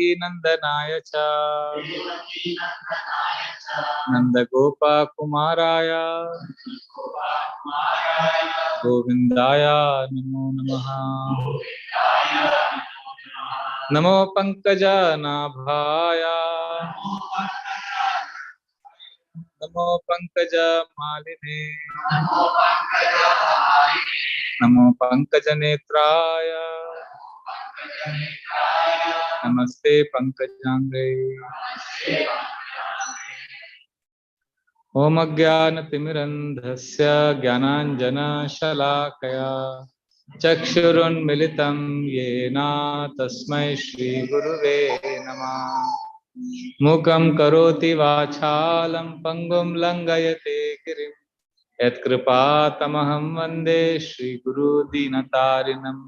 देवकी नंदनाय च नंदगोपकुमाराय गोविंदाय नमो नमः। नमो पंकजनाभाय नमो पंकजमालिने नमो पंकजनेत्राय नमस्ते पंकजांगे। ओम अज्ञानतिमिरन्धस्य ज्ञानाञ्जनशलाकया चक्षुरुन्मिलितं येन तस्मै श्रीगुरुवे नमः। मूकं करोति वाचालं पङ्गुं लङ्घयते गिरिं यत्कृपातमहं वन्दे श्रीगुरुदीनतारिणं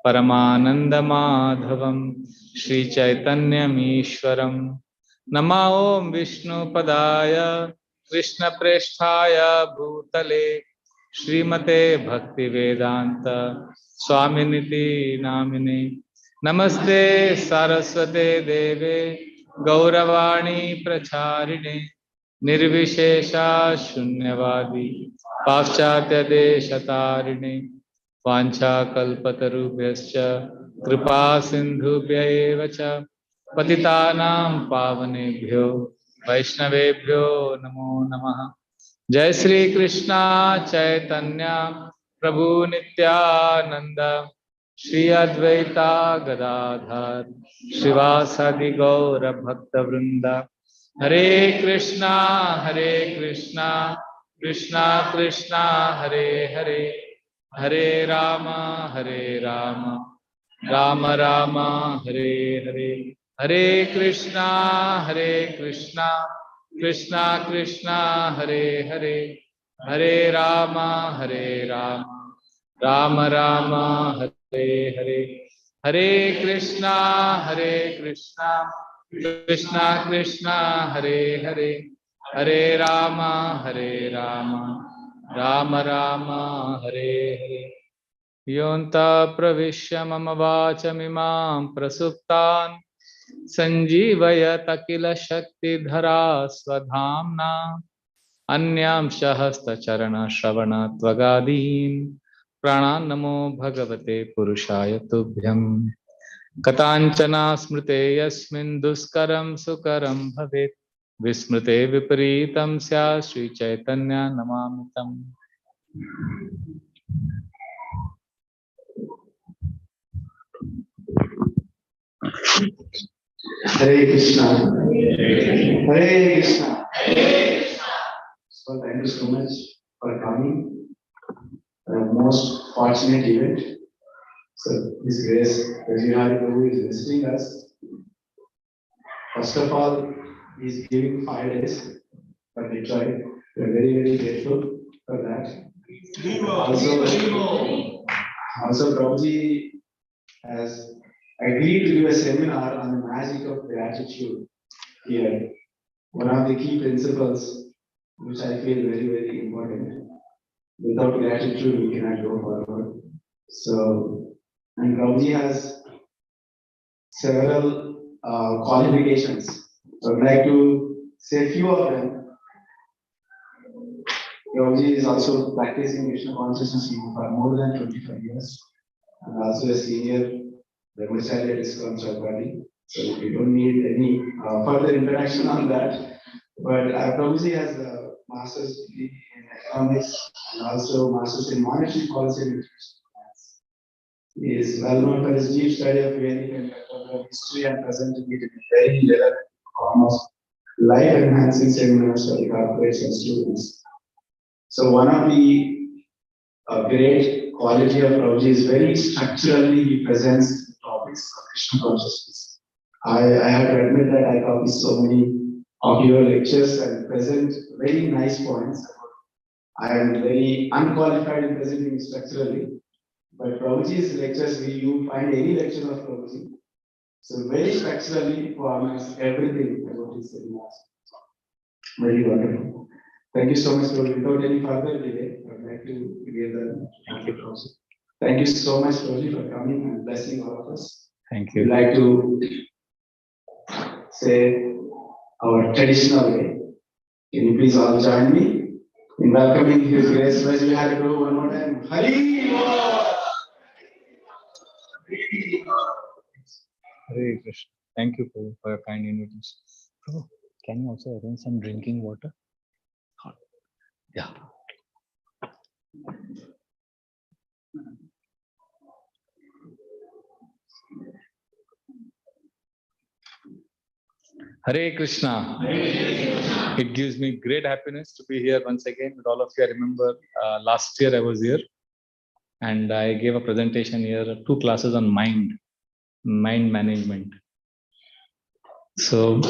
परमानन्दमाधवं श्रीचैतन्यमीश्वरं। नमो ॐ विष्णुपदाय कृष्णप्रेष्ठाय भूतले श्रीमते भक्तिवेदांत स्वामिनिति नामिने। नमस्ते सारस्वते देवे गौरवाणी प्रचारिणे निर्विशेषा शून्यवादी पाश्चात्य देशतारिणे वाञ्छाकल्पतरुभ्यश्च कृपा सिन्धुभ्य एव च पतितानां पावनेभ्यो वैष्णवेभ्यो नमो नमः। जय श्री कृष्णा चैतन्य प्रभु नित्यानंद श्री अद्वैता गदाधर श्रीवासादि गौर भक्त वृंद। हरे कृष्णा कृष्णा कृष्णा हरे हरे, हरे राम राम राम हरे हरे। हरे कृष्णा कृष्णा कृष्णा हरे हरे, हरे राम राम राम हरे हरे। हरे कृष्णा कृष्णा कृष्णा हरे हरे, हरे राम राम राम हरे हरे। योऽन्तः प्रविश्य मम वाचमिमां प्रसुप्तान् सञ्जीवयत किल शक्तिधरा स्वधाम्ना अन्यांशः हस्तचरणश्रवणत्वगादीन् प्राणान् नमो भगवते पुरुषाय तुभ्यं। कथाञ्चना स्मृते यस्मिन् दुष्करं सुकरं भवेत् विस्मृते विपरीतं स्यात् श्रीचैतन्य नमामि तम्। Hare Krishna. Hare Krishna. So thank you so much for coming. Most fortunate event. So His Grace Rajihari Prabhu is visiting us. First of all, he is giving 5 days for Detroit. We are very, very grateful for that. Also Prabhuji has agreed to do a seminar on the magic of gratitude here. One of the key principles which I feel very, very important. Without gratitude, we cannot go forward. So, and Prabhuji has several qualifications. So I'd like to say a few of them. Prabhuji is also practicing Krishna consciousness for more than 25 years. And also a senior Brahmacharya at ISKCON Chowpatty. So we don't need any further introduction on that. But Prabhuji has a master's degree in economics and also master's in monetary policy and international finance. He is well known for his deep study of Vedic and contemporary history and presenting it in a very relevant form of life-enhancing seminars for the corporates and students. So one of the great quality of Prabhuji is very structurally he presents the topics of Krishna consciousness. I have to admit that I copy so many of your lectures and present very nice points. I am very unqualified in presenting structurally, but Prabhuji's lectures, you find any lecture of Prabhuji, so very structurally formats everything about his seminars. Very wonderful. Thank you so much. Without any further delay, I would like to give the thank you, Prabhuji. Thank you so much, Prabhuji, for coming and blessing all of us. Thank you. We'd like to say our traditional way. Can you please all join me in welcoming His Grace Vajra Hari Prabhu one more time? Hari Bol! Hare Krishna. Thank you for your kind invitation. Prabhu, can you also arrange some drinking water? Yeah. Hare Krishna. It gives me great happiness to be here once again with all of you. I remember last year I was here and I gave a presentation here, 2 classes on mind management. So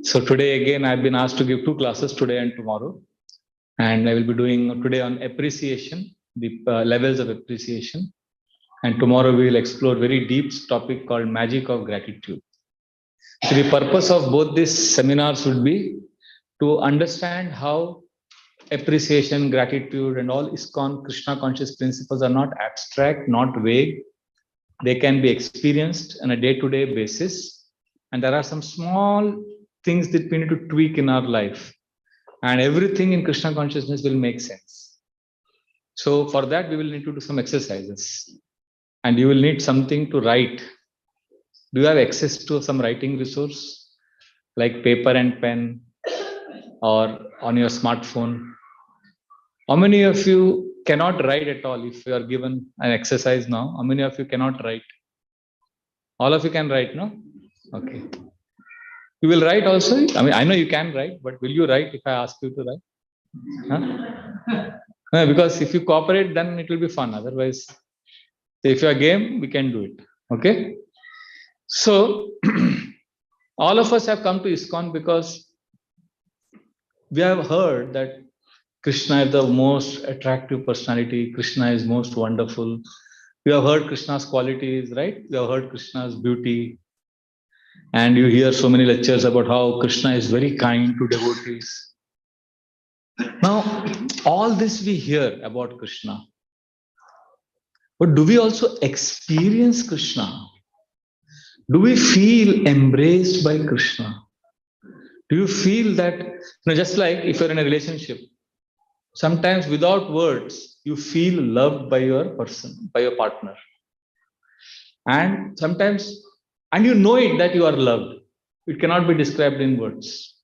today again I've been asked to give 2 classes today and tomorrow, and I will be doing today on appreciation, the levels of appreciation, and tomorrow we will explore very deep topic called magic of gratitude. So the purpose of both these seminars would be to understand how appreciation, gratitude, and all ISKCON Krishna conscious principles are not abstract, not vague. They can be experienced on a day-to-day basis. And there are some small things that we need to tweak in our life. And everything in Krishna consciousness will make sense. So for that, we will need to do some exercises. And you will need something to write. Do you have access to some writing resource like paper and pen or on your smartphone? How many of you cannot write at all if you are given an exercise now? How many of you cannot write? All of you can write, no? Okay. You will write also? I mean, I know you can write, but will you write if I ask you to write? Huh? No, because if you cooperate, then it will be fun. Otherwise, if you are game, we can do it. Okay? So, all of us have come to ISKCON because we have heard that Krishna is the most attractive personality. Krishna is most wonderful. You have heard Krishna's qualities, right? You have heard Krishna's beauty. And you hear so many lectures about how Krishna is very kind to devotees. Now, all this we hear about Krishna. But do we also experience Krishna? Do we feel embraced by Krishna? Do you feel that, just like if you're in a relationship, sometimes without words, you feel loved by your person, by your partner. And sometimes, and you know it that you are loved. It cannot be described in words.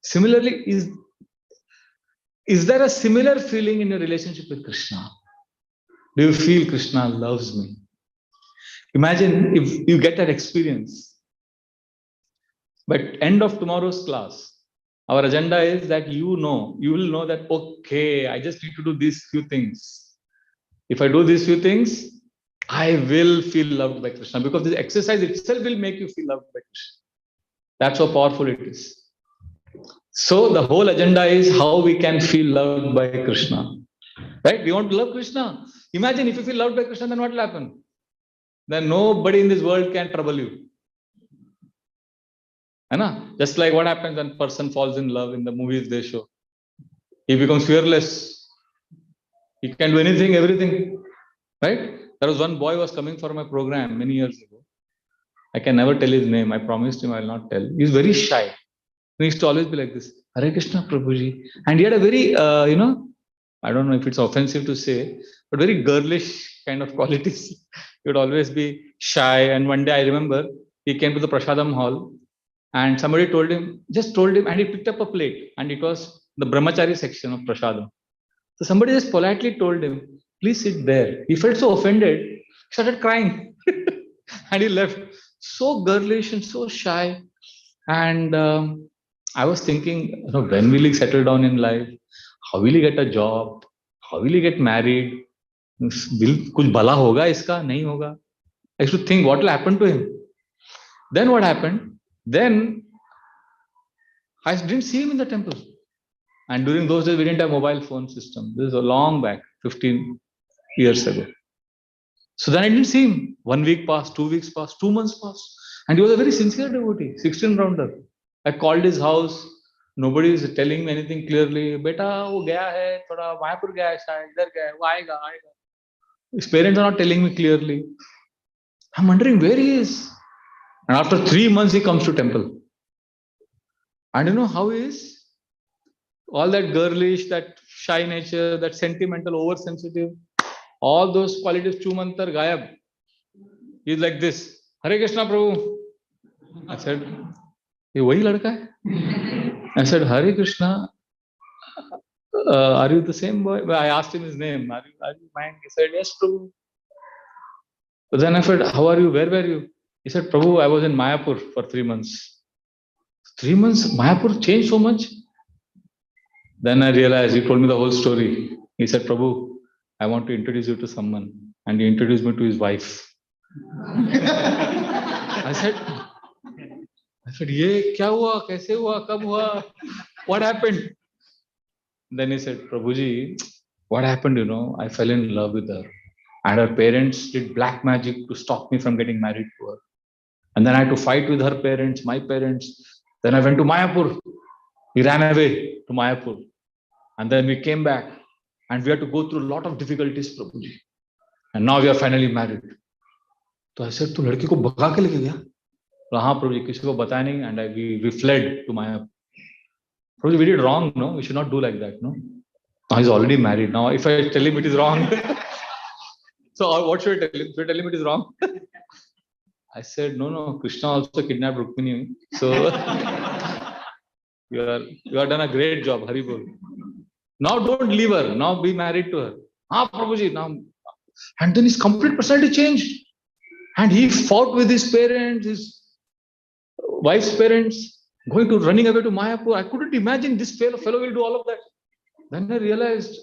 Similarly, is there a similar feeling in your relationship with Krishna? Do you feel Krishna loves me? Imagine if you get that experience. But end of tomorrow's class, our agenda is that you will know that, okay, I just need to do these few things. If I do these few things, I will feel loved by Krishna, because this exercise itself will make you feel loved by Krishna. That's how powerful it is. So the whole agenda is how we can feel loved by Krishna. Right? We want to love Krishna. Imagine if you feel loved by Krishna, then what will happen? Then nobody in this world can trouble you. Just like what happens when a person falls in love in the movies they show. He becomes fearless. He can do anything, everything. Right? There was one boy who was coming for my program many years ago. I can never tell his name. I promised him I will not tell. He's very shy. He used to always be like this, Hare Krishna Prabhuji. And he had a very, I don't know if it's offensive to say, but very girlish kind of qualities. He would always be shy. And one day I remember he came to the Prasadam hall and somebody told him, and he picked up a plate and it was the Brahmachari section of Prasadam. So somebody just politely told him, please sit there. He felt so offended, he started crying and he left. So girlish and so shy. And I was thinking, when will he settle down in life? How will he get a job? How will he get married? Kuch bala hoga iska? Nahi hoga. I used to think what will happen to him. Then what happened? Then I didn't see him in the temple. And during those days, we didn't have mobile phone system. This is a long back, 15 years ago. So then I didn't see him. 1 week passed, 2 weeks passed, 2 months passed. And he was a very sincere devotee, 16 rounder. I called his house. Nobody is telling me anything clearly. Beta, wo gaya hai, thoda Mayapur gaya hai, idhar gaya hai, wo aayega. His parents are not telling me clearly. I'm wondering where he is. And after 3 months, he comes to temple. And you know how he is? All that girlish, that shy nature, that sentimental, oversensitive, all those qualities, Chumantar Gayab. He's like this. Hare Krishna Prabhu. I said, "Ye wahi ladka hai?" I said, Hare Krishna, are you the same boy? I asked him his name. Are you mine? He said, yes, Prabhu. But then I said, how are you? Where were you? He said, Prabhu, I was in Mayapur for 3 months. 3 months? Mayapur changed so much? Then I realized, he told me the whole story. He said, Prabhu, I want to introduce you to someone. And he introduced me to his wife. I said, ye kya hua? Kaise hua? Kab hua? What happened? Then he said, Prabhuji, what happened, you know, I fell in love with her. And her parents did black magic to stop me from getting married to her. And then I had to fight with her parents, my parents. Then I went to Mayapur. We ran away to Mayapur. And then we came back. And we had to go through a lot of difficulties, Prabhuji. And now we are finally married. So I said, tu ladki ko bhga ke leke gaya? हाँ Prabhuji, किसी को बताया नहीं. And we fled to Mayapur. Prabhuji, we did wrong, no? We should not do like that, no? Now he's already married. Now if I tell him it is wrong, so what should I tell him? Should I tell him it is wrong? I said, no, Krishna also kidnapped Rukmini. So you are done a great job, Haribol. Now don't leave her. Now be married to her. Prabhuji, now. And then his complete personality changed. And he fought with his parents, his wife's parents, running away to Mayapur. I couldn't imagine this fellow will do all of that. Then I realized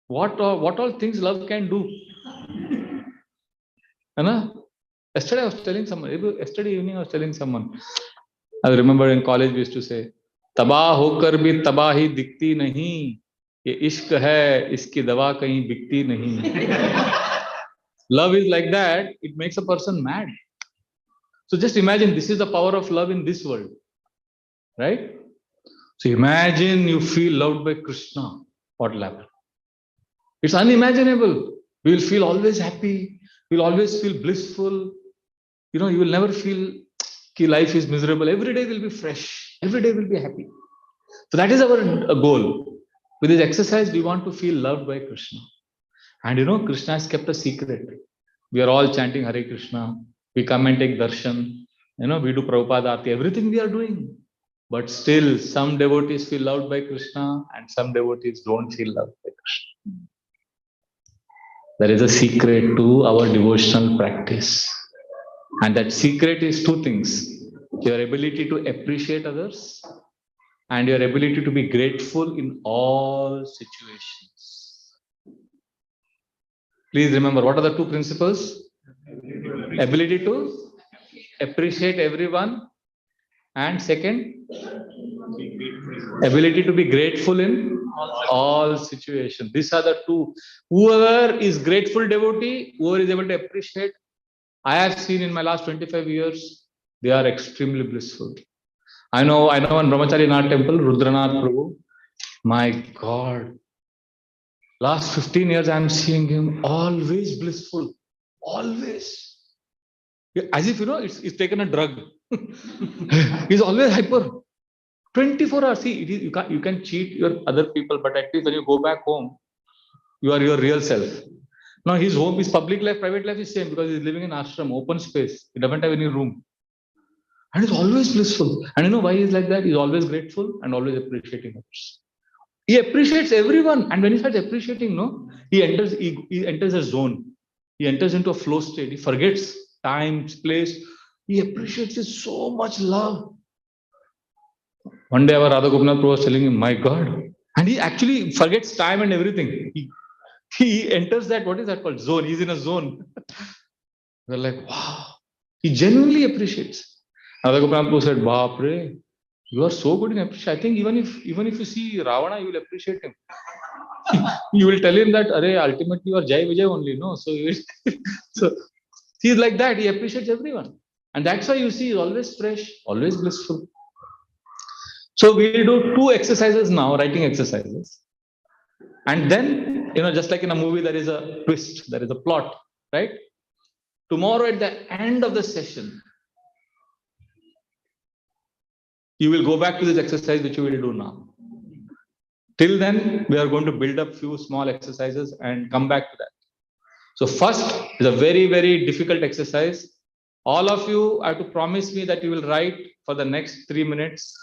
what all things love can do. Yesterday evening I was telling someone. I remember in college we used to say, तबाह होकर भी तबाही दिखती नहीं, ये इश्क है, इसकी दवा कहीं बिकती नहीं. Love is like that, it makes a person mad. So just imagine, this is the power of love in this world, right? So imagine you feel loved by Krishna, what will happen? It's unimaginable. We will feel always happy, we will always feel blissful. You know, you will never feel that life is miserable. Every day will be fresh, every day will be happy. So that is our goal. With this exercise, we want to feel loved by Krishna. And you know, Krishna has kept a secret. We are all chanting Hare Krishna. We come and take darshan. You know, we do Prabhupada Aarti, everything we are doing. But still, some devotees feel loved by Krishna and some devotees don't feel loved by Krishna. There is a secret to our devotional practice. And that secret is two things. Your ability to appreciate others and your ability to be grateful in all situations. Please remember, what are the two principles? Ability to appreciate everyone, and second, ability to be grateful in all situations. These are the two. Whoever is grateful devotee, whoever is able to appreciate, I have seen in my last 25 years, they are extremely blissful. I know in Brahmachari Nath temple, Rudranath Prabhu, my God, last 15 years I am seeing him always blissful, always. As if, you know, it's taken a drug. He's always hyper. 24 hours. See, you can cheat your other people, but at least when you go back home, you are your real self. Now his home, his public life, private life is same because he's living in ashram, open space. He doesn't have any room. And he's always blissful. And you know why he's like that? He's always grateful and always appreciating others. He appreciates everyone. And when he starts appreciating, he enters a zone. He enters into a flow state. He forgets time, place. He appreciates with so much love. One day our Radha Gopinath Prabhu was telling him, my God. And he actually forgets time and everything. He enters that, what is that called? Zone. He's in a zone. They're like, wow. He genuinely appreciates. Radha Gopinath Prabhu said, Baapre, you are so good in appreciation. I think even if you see Ravana, you will appreciate him. You will tell him that, ultimately you are Jai Vijay only, no? So he's like that. He appreciates everyone. And that's why you see he's always fresh, always blissful. So we do two exercises now, writing exercises. And then, just like in a movie, there is a twist, there is a plot, right? Tomorrow at the end of the session, you will go back to this exercise, which you will do now. Till then, we are going to build up few small exercises and come back to that. So first is a very, very difficult exercise. All of you have to promise me that you will write for the next 3 minutes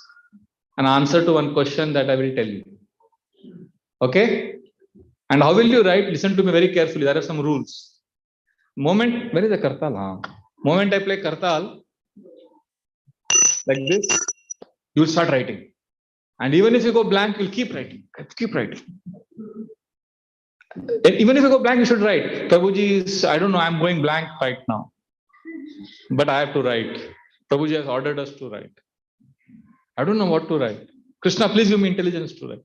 an answer to one question that I will tell you. Okay? And how will you write? Listen to me very carefully. There are some rules. Moment, where is the Kartal? Moment I play Kartal, like this, you will start writing. And even if you go blank, you'll keep writing. Keep writing. And even if you go blank, you should write. Prabhuji is, I don't know, I'm going blank right now. But I have to write. Prabhuji has ordered us to write. I don't know what to write. Krishna, please give me intelligence to write.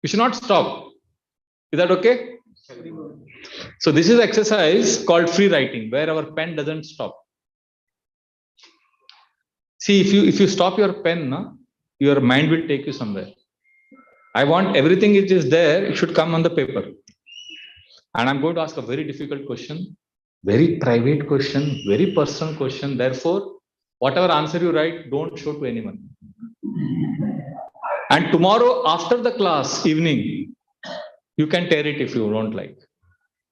You should not stop. Is that okay? So this is exercise called free writing, where our pen doesn't stop. See, if you stop your pen, your mind will take you somewhere. I want everything which is there, it should come on the paper. And I'm going to ask a very difficult question, very private question, very personal question. Therefore, whatever answer you write, don't show to anyone. And tomorrow after the class, evening, you can tear it if you don't like.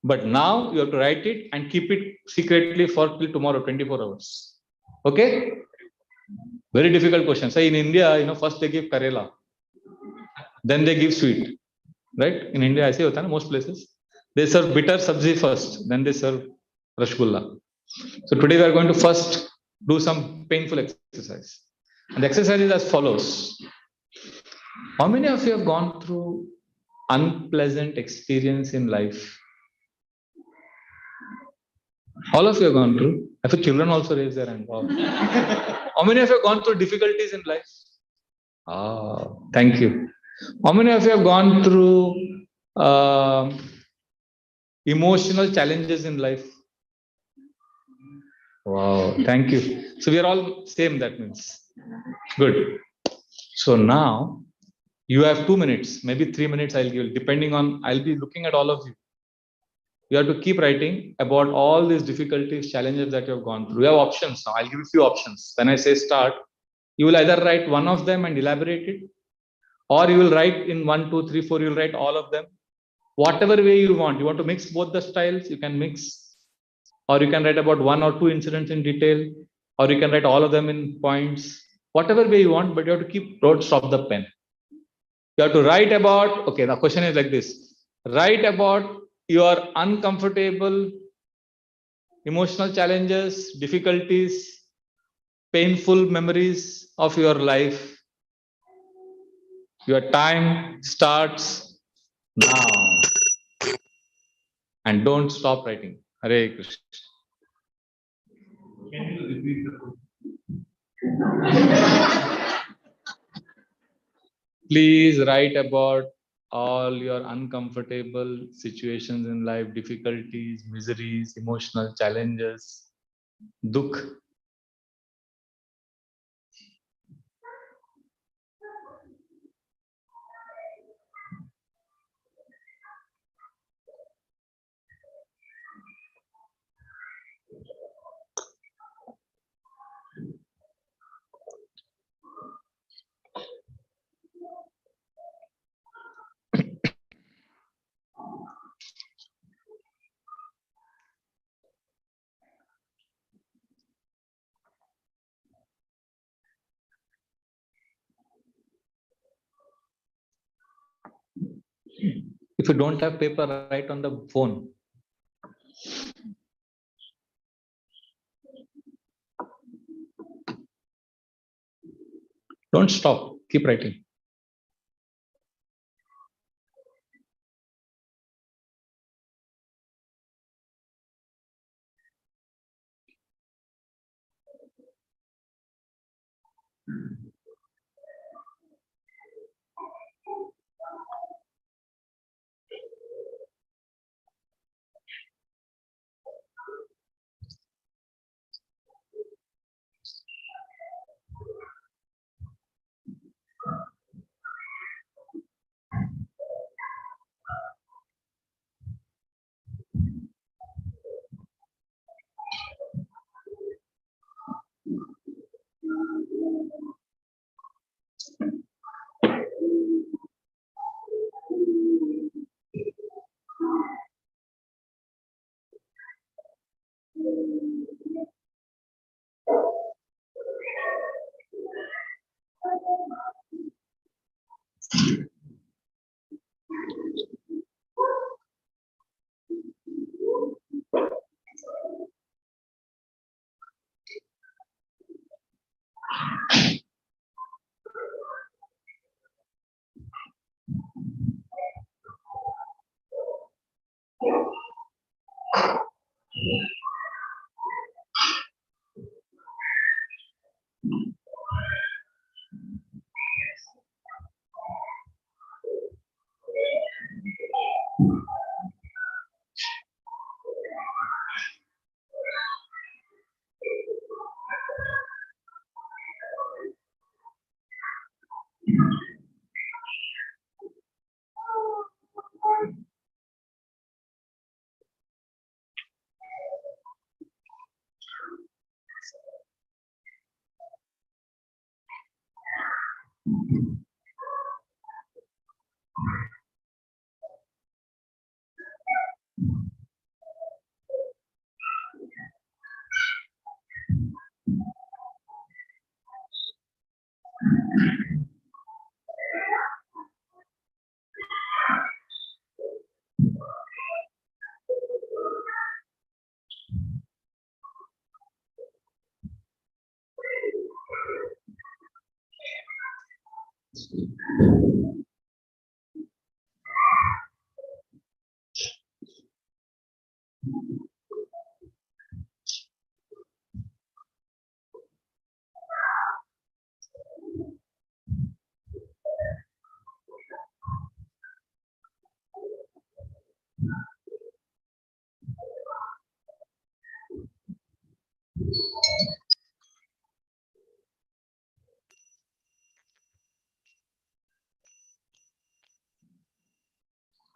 But now you have to write it and keep it secretly for till tomorrow, 24 hours. Okay? Very difficult question. Say in India, first they give Karela, then they give sweet. Right? In India, I say most places. They serve bitter sabzi first, then they serve Rasgulla. So today we are going to first do some painful exercise. And the exercise is as follows. How many of you have gone through unpleasant experience in life? All of you have gone through. I think children also raise their hand. Wow. How many of you have gone through difficulties in life? Thank you. How many of you have gone through emotional challenges in life? Wow, thank you. So we are all same, that means. Good. So now you have 2 minutes, maybe 3 minutes I'll give, depending on, I'll be looking at all of you. You have to keep writing about all these difficulties, challenges that you have gone through. You have options now. I'll give you a few options. When I say start, you will either write one of them and elaborate it, or you will write in 1, 2, 3, 4, you'll write all of them. Whatever way you want. You want to mix both the styles, you can mix. Or you can write about 1 or 2 incidents in detail, or you can write all of them in points. Whatever way you want, but you have to don't stop the pen. You have to write about, okay, the question is like this. Write about your uncomfortable, emotional challenges, difficulties, painful memories of your life. Your time starts now. And don't stop writing. Hare Krishna. Can you repeat the Please write about all your uncomfortable situations in life, difficulties, miseries, emotional challenges, dukh. If you don't have paper, write on the phone. Don't stop. Keep writing.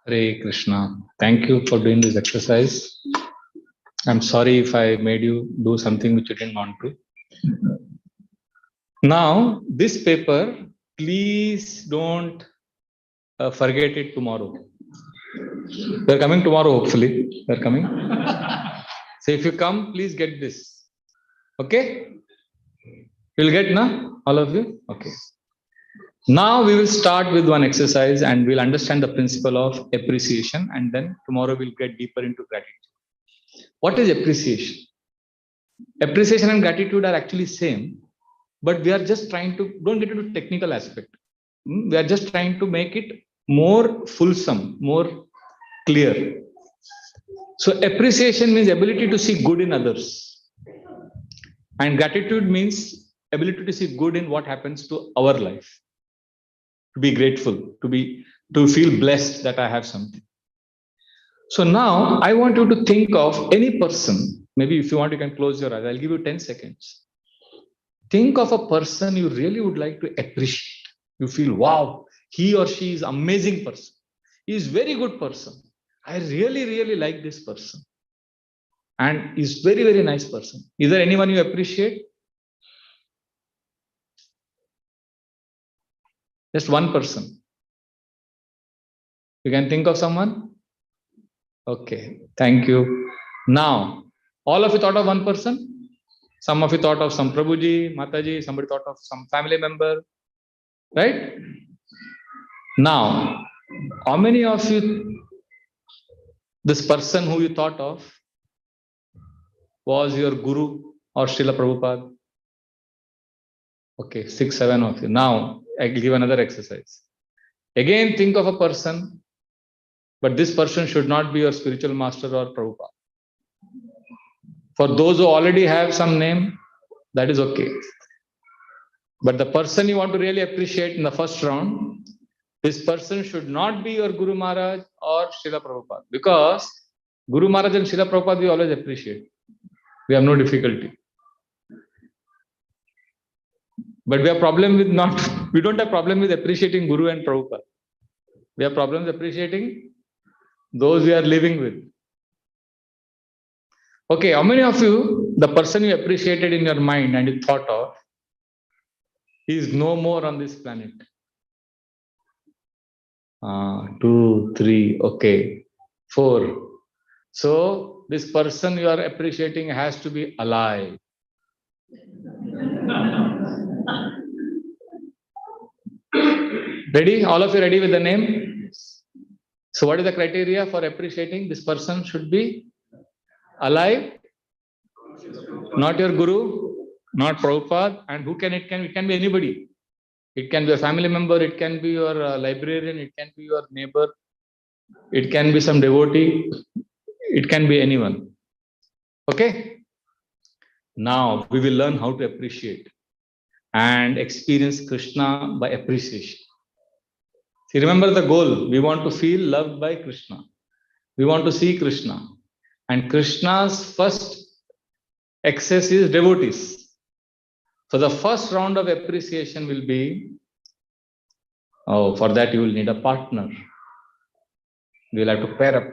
Hare Krishna. Thank you for doing this exercise. I'm sorry if I made you do something which you didn't want to. Now, this paper, please don't forget it tomorrow. They're coming tomorrow, hopefully. They're coming. So if you come, please get this. Okay? You'll get, na? All of you? Okay. Now we will start with one exercise and we'll understand the principle of appreciation, and then tomorrow we'll get deeper into gratitude. What is appreciation? Appreciation and gratitude are actually same, but we are just trying to, don't get into technical aspect. We are just trying to make it more fulsome, more clear. So appreciation means ability to see good in others, and gratitude means ability to see good in what happens to our life. To be grateful, to feel blessed that I have something. So now I want you to think of any person. Maybe if you want, you can close your eyes. I'll give you 10 seconds. Think of a person you really would like to appreciate. You feel, wow, he or she is amazing person. He is very good person. I really, really like this person. And is very, very nice person. Is there anyone you appreciate? Just one person. You can think of someone? Okay, thank you. Now, all of you thought of one person? Some of you thought of some Prabhuji, Mataji, somebody thought of some family member, right? Now, how many of you, this person who you thought of was your Guru or Srila Prabhupada? Okay, 6, 7 of you. Now, I will give another exercise. Again, think of a person, but this person should not be your spiritual master or Prabhupada. For those who already have some name, that is okay. But the person you want to really appreciate in the first round, this person should not be your Guru Maharaj or Srila Prabhupada. Because Guru Maharaj and Srila Prabhupada we always appreciate. We have no difficulty. But we have problem with we don't have problem with appreciating Guru and Prabhupada. We have problems appreciating those we are living with. Okay, how many of you, the person you appreciated in your mind and you thought of, he is no more on this planet? 2, 3, okay, 4. So this person you are appreciating has to be alive. Ready? All of you ready with the name? So what is the criteria for appreciating? This person should be alive, not your Guru, not Prabhupada, and who can it can be anybody. It can be a family member, it can be your librarian, it can be your neighbor, it can be some devotee, it can be anyone. Okay? Now we will learn how to appreciate and experience Krishna by appreciation. See, remember the goal. We want to feel loved by Krishna. We want to see Krishna. And Krishna's first access is devotees. So the first round of appreciation will be, for that you will need a partner. You will have to pair up.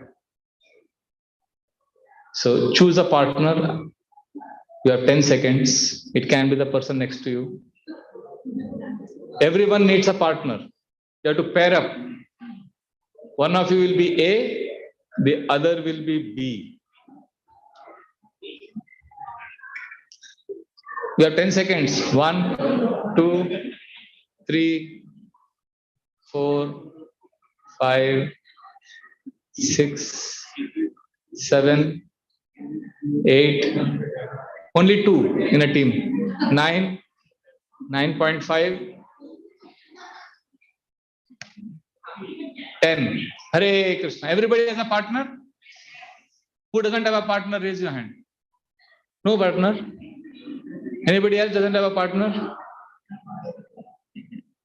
So choose a partner. You have 10 seconds. It can be the person next to you. Everyone needs a partner. You have to pair up. One of you will be A, the other will be B. You have 10 seconds. 1, 2, 3, 4, 5, 6, 7, 8. Only 2 in a team. 9, 9.5, 10. Hare Krishna. Everybody has a partner? Who doesn't have a partner? Raise your hand. No partner? Anybody else doesn't have a partner?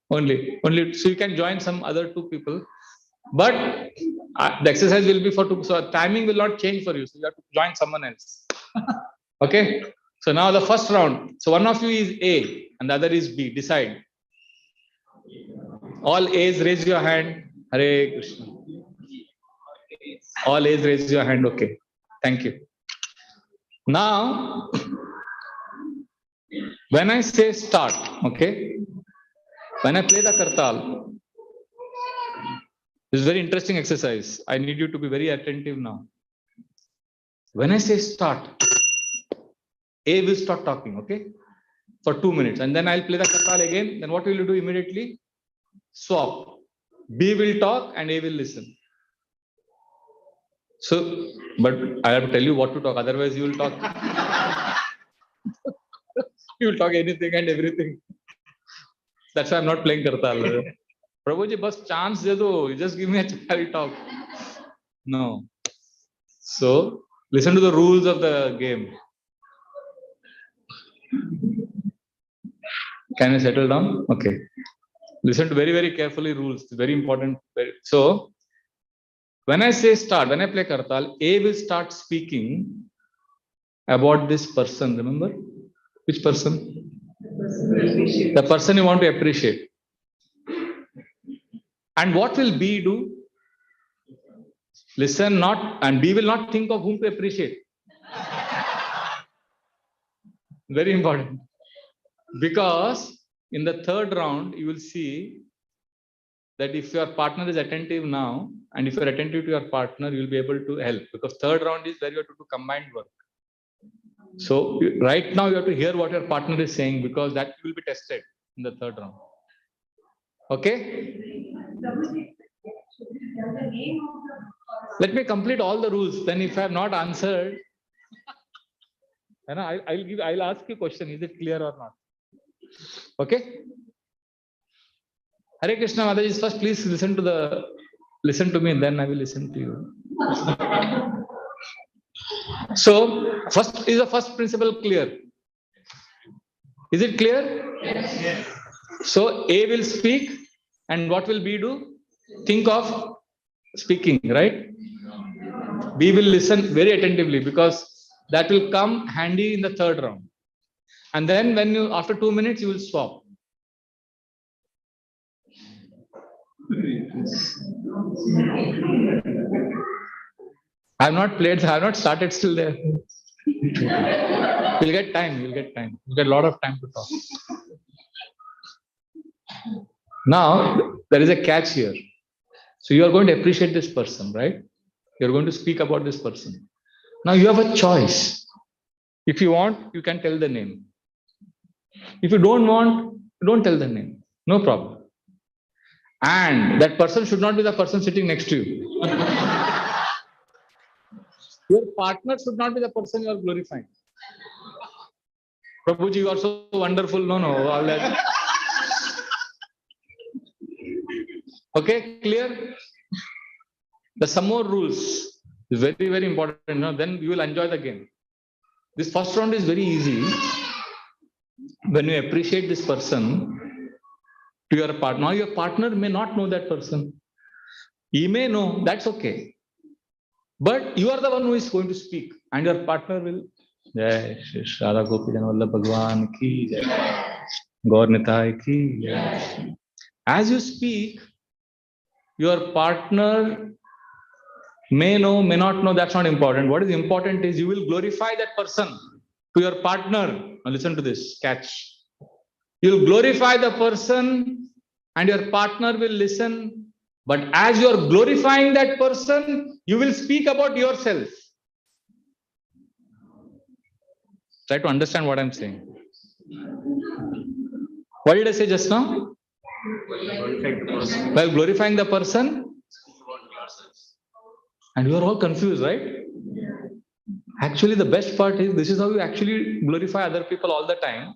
Only. So you can join some other 2 people. But the exercise will be for 2. So timing will not change for you. So you have to join someone else. Okay. So now the first round. So one of you is A and the other is B. Decide. All A's, raise your hand. Hare Krishna. All A's, raise your hand. Okay. Thank you. Now, when I say start, okay, when I play the Kartal, this is very interesting exercise. I need you to be very attentive now. When I say start, A will start talking, okay, for 2 minutes, and then I'll play the Kartal again. Then what will you do immediately? Swap. B will talk and A will listen. So, but I have to tell you what to talk, otherwise you will talk. You will talk anything and everything. That's why I'm not playing Kartal. Prabhuji, bus chance de do. You just give me a chance, I will talk. No. So, listen to the rules of the game. Can I settle down? Okay. Listen to very, very carefully rules. It's very important. So, when I say start, when I play Kartal, A will start speaking about this person. Remember? Which person? The person you want to appreciate. And what will B do? Listen, not, and B will not think of whom to appreciate. Very important. Because in the third round, you will see that if your partner is attentive now, and if you're attentive to your partner, you will be able to help. Because third round is where you have to do combined work. So right now you have to hear what your partner is saying, because that will be tested in the third round. Okay? Let me complete all the rules. Then if I have not answered, I'll ask you a question. Is it clear or not? Okay? Hare Krishna Mataji, first please listen to me, then I will listen to you. So, is the first principle clear? Is it clear? Yes. So, A will speak, and what will B do? Think of speaking, right? B will listen very attentively, because that will come handy in the third round. And then when you, after 2 minutes, you will swap. I have not played, I have not started still there. You'll get time, you'll get a lot of time to talk. Now, there is a catch here. So you are going to appreciate this person, right? You're going to speak about this person. Now you have a choice. If you want, you can tell the name. If you don't want, don't tell the name. No problem. And that person should not be the person sitting next to you. Your partner should not be the person you are glorifying. Prabhuji, you are so wonderful. No. All that. Okay, clear? There's some more rules. It's very, very important. Then you will enjoy the game. This first round is very easy. When you appreciate this person to your partner, now your partner may not know that person. He may know, that's okay. But you are the one who is going to speak, and your partner will. Jai Shri Radha Gopi Janwallabh Bhagwan ki Jai. Gaur Nitai ki Jai. As you speak, your partner may know, may not know, that's not important. What is important is you will glorify that person to your partner. Now listen to this, catch. You will glorify the person and your partner will listen. But as you are glorifying that person, you will speak about yourself. Try to understand what I'm saying. What did I say just now? While glorifying the person, and you are all confused, right? Actually, the best part is this is how you actually glorify other people all the time.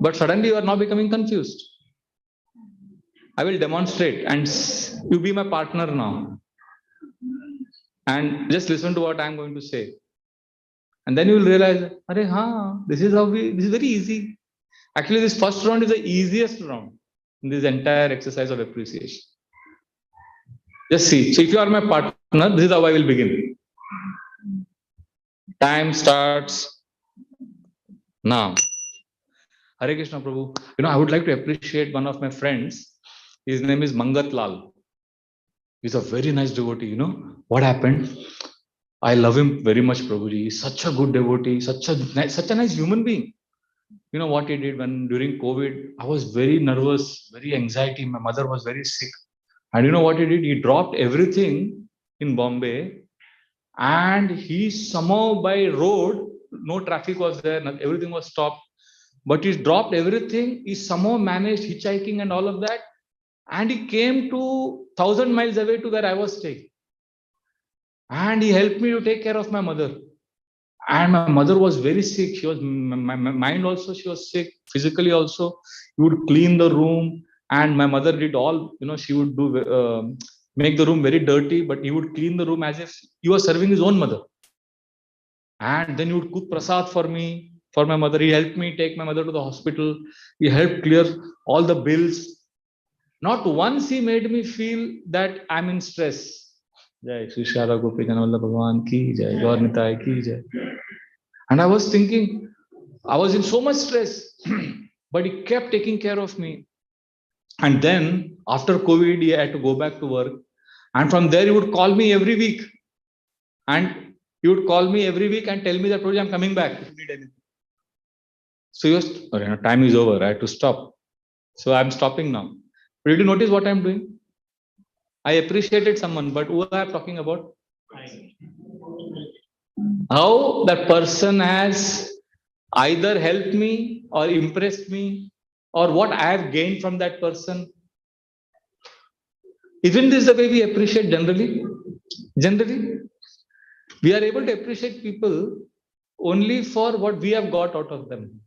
But suddenly you are now becoming confused. I will demonstrate and you be my partner now. And just listen to what I'm going to say. And then you will realize, this is very easy. Actually, this first round is the easiest round in this entire exercise of appreciation. Just see. So if you are my partner, this is how I will begin. Time starts now. Hare Krishna Prabhu. I would like to appreciate one of my friends. His name is Mangat Lal. He's a very nice devotee. What happened? I love him very much, Prabhuji. He's such a good devotee, such a nice human being. You know what he did when during COVID, I was very nervous, very anxiety. My mother was very sick. And you know what he did? He dropped everything in Bombay and he somehow by road, no traffic was there, everything was stopped. But he dropped everything. He somehow managed hitchhiking and all of that. And he came to 1,000 miles away to where I was staying. And he helped me to take care of my mother. And my mother was very sick. She was, my mind also, she was sick, physically also. He would clean the room. And my mother did all, she would do, make the room very dirty, but he would clean the room as if he was serving his own mother. And then he would cook prasad for me, for my mother. He helped me take my mother to the hospital. He helped clear all the bills. Not once he made me feel that I'm in stress. Jai Shri Shara Gopi Janavalla Bhagavan ki jai, Gaur Nitai ki jai. And I was thinking, I was in so much stress, but he kept taking care of me. And then after COVID, he had to go back to work. And from there, he would call me every week. And he would call me every week and tell me that, Prabhuji, I'm coming back if you need anything. So he was, time is over. I had to stop. So I'm stopping now. But did you notice what I'm doing? I appreciated someone, but who I'm talking about? How that person has either helped me or impressed me, or what I have gained from that person. Isn't this the way we appreciate generally? Generally, we are able to appreciate people only for what we have got out of them.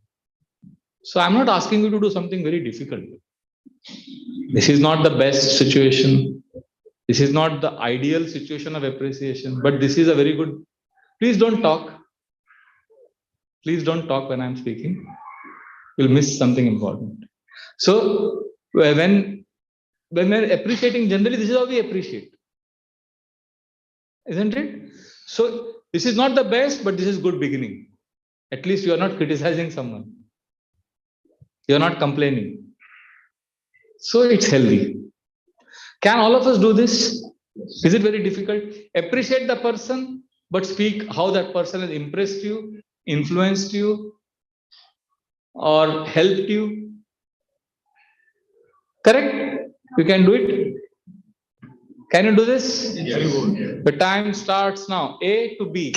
So I'm not asking you to do something very difficult. This is not the best situation. This is not the ideal situation of appreciation, but this is a very good. Please don't talk. Please don't talk when I'm speaking. You'll miss something important. So when we're appreciating, generally, this is how we appreciate. Isn't it? So this is not the best, but this is good beginning. At least you are not criticizing someone. You are not complaining. So it's healthy. Can all of us do this? Is it very difficult? Appreciate the person, but speak how that person has impressed you, influenced you, or helped you. Correct? You can do it. Can you do this? Yes. The time starts now. A to B.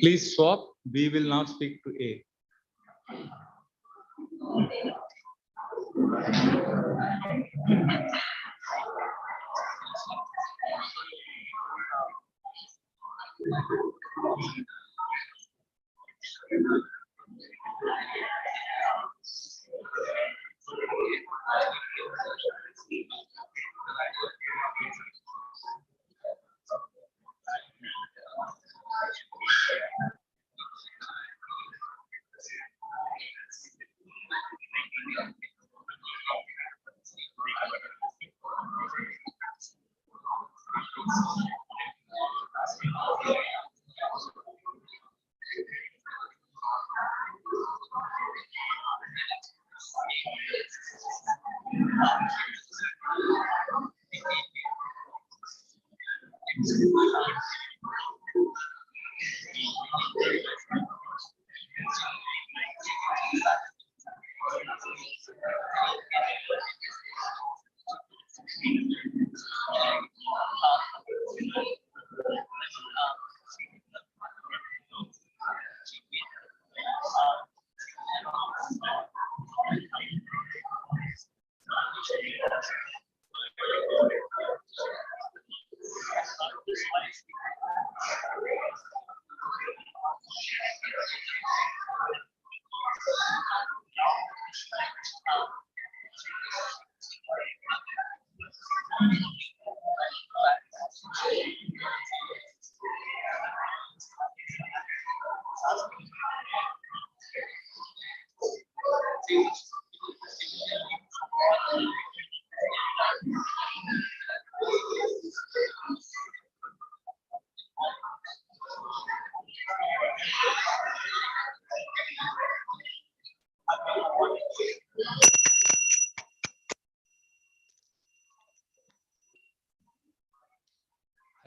Please swap. B will now speak to A.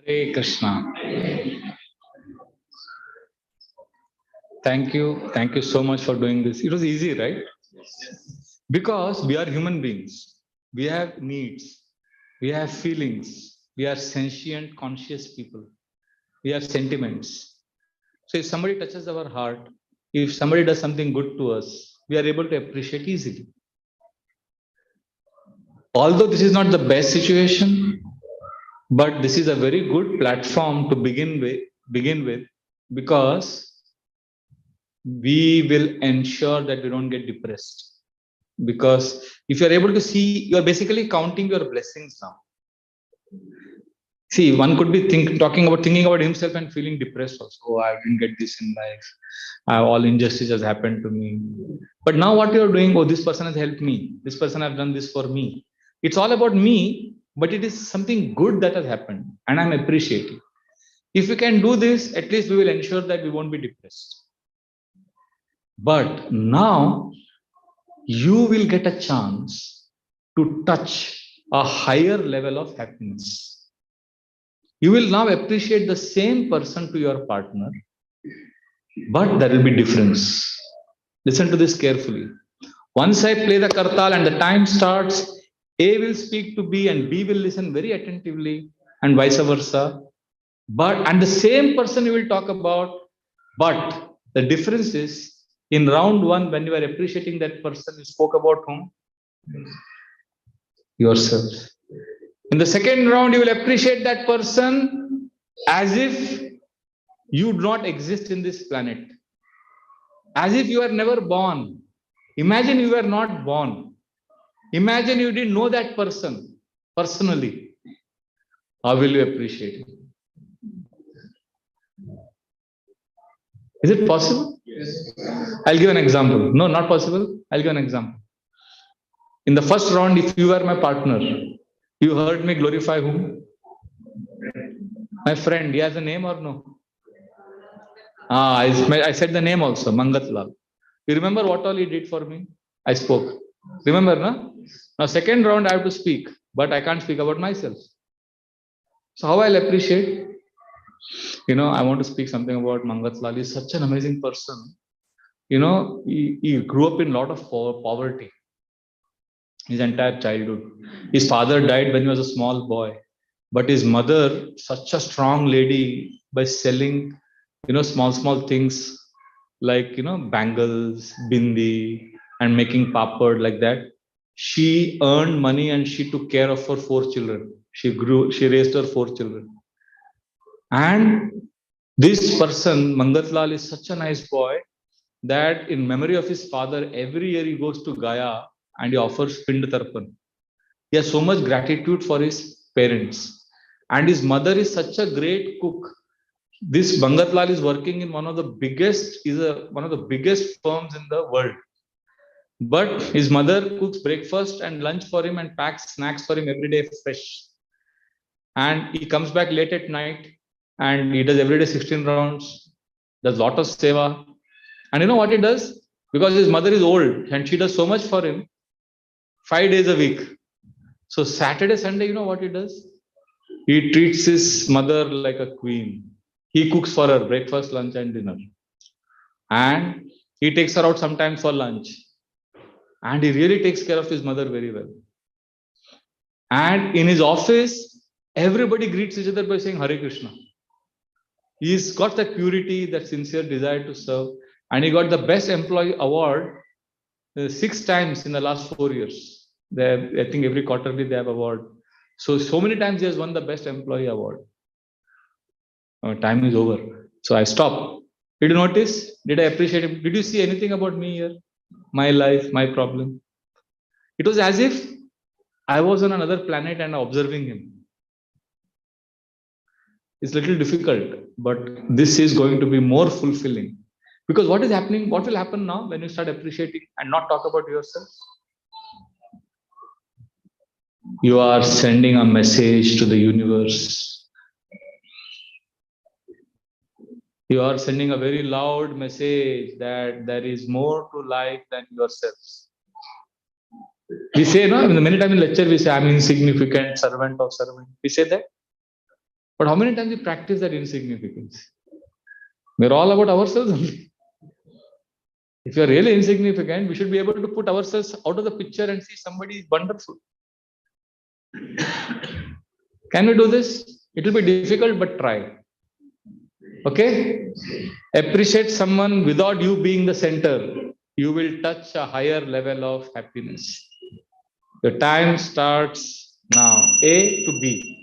Hare Krishna. Thank you. Thank you so much for doing this. It was easy, right? Because we are human beings. We have needs. We have feelings. We are sentient, conscious people. We have sentiments. So if somebody touches our heart, if somebody does something good to us, we are able to appreciate easily. Although this is not the best situation, but this is a very good platform to begin with, because we will ensure that we don't get depressed. Because if you're able to see, you're basically counting your blessings now. See, one could be thinking about himself and feeling depressed also. Oh, I didn't get this in life. All injustice has happened to me. But now what you're doing, oh, this person has helped me. This person has done this for me. It's all about me, but it is something good that has happened, and I'm appreciating. If we can do this, at least we will ensure that we won't be depressed. But now you will get a chance to touch a higher level of happiness. You will now appreciate the same person to your partner, but there will be difference. Listen to this carefully. Once I play the kartal and the time starts, A will speak to B and B will listen very attentively, and vice versa. And the same person you will talk about, but the difference is, in round one, when you are appreciating that person, you spoke about whom? Yourself. In the second round, you will appreciate that person as if you do not exist in this planet, as if you are never born. Imagine you were not born. Imagine you didn't know that person personally. How will you appreciate it? Is it possible? Yes. I'll give an example. No, not possible. I'll give an example. In the first round, if you were my partner, you heard me glorify whom? My friend. He has a name or no? I said the name also, Mangat Lal. You remember what all he did for me? I spoke. Remember, no? Now, second round, I have to speak, but I can't speak about myself. So, how I'll appreciate? I want to speak something about Mangat Lal. He's such an amazing person. He grew up in a lot of poverty his entire childhood. His father died when he was a small boy, but his mother, such a strong lady, by selling, small things like, bangles, bindi, and making papad like that. She earned money and she took care of her 4 children. She raised her 4 children. And this person, Mangat Lal, is such a nice boy that in memory of his father, every year he goes to Gaya and he offers Pind Tarpan. He has so much gratitude for his parents. And his mother is such a great cook. This Mangat Lal is working in one of the biggest firms in the world. But his mother cooks breakfast and lunch for him and packs snacks for him every day fresh. And he comes back late at night and he does every day 16 rounds, does lot of seva. And you know what he does? Because his mother is old and she does so much for him, 5 days a week. So Saturday, Sunday, you know what he does? He treats his mother like a queen. He cooks for her breakfast, lunch, and dinner. And he takes her out sometimes for lunch. And he really takes care of his mother very well. And in his office, everybody greets each other by saying Hare Krishna. He's got that purity, that sincere desire to serve. And he got the best employee award 6 times in the last 4 years. I think every quarterly they have award. So many times he has won the best employee award. Time is over. So I stop. Did you notice? Did I appreciate him? Did you see anything about me here? My life, my problem? It was as if I was on another planet and observing him. It's a little difficult, but this is going to be more fulfilling. Because what is happening, what will happen now when you start appreciating and not talk about yourself? You are sending a message to the universe. You are sending a very loud message that there is more to life than yourselves. We say, no, many times in lecture, we say, I'm insignificant, servant of servant. We say that. But how many times we practice that insignificance? We're all about ourselves only. If you're really insignificant, we should be able to put ourselves out of the picture and see somebody wonderful. Can we do this? It will be difficult, but try. Okay? Appreciate someone without you being the center. You will touch a higher level of happiness. Your time starts now. A to B.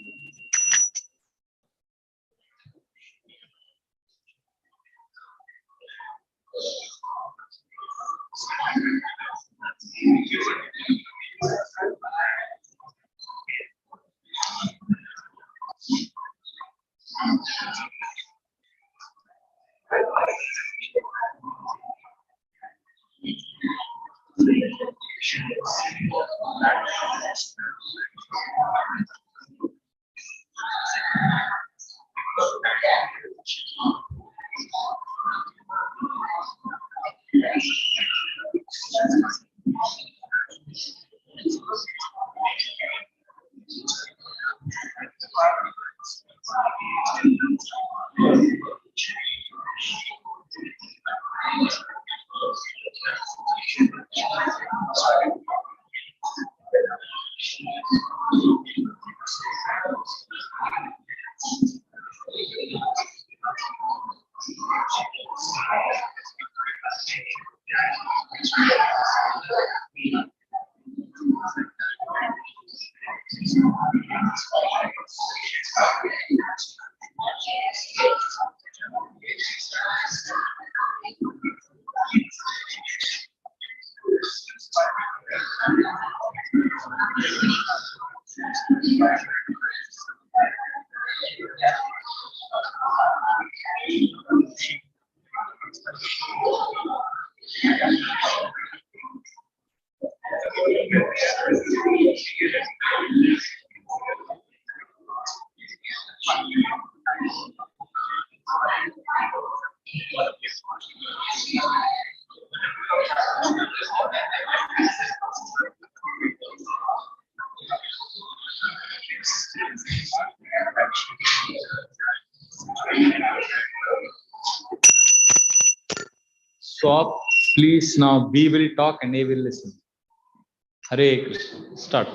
Swap, please. Now B will talk and A will listen. Hare Krishna. Start.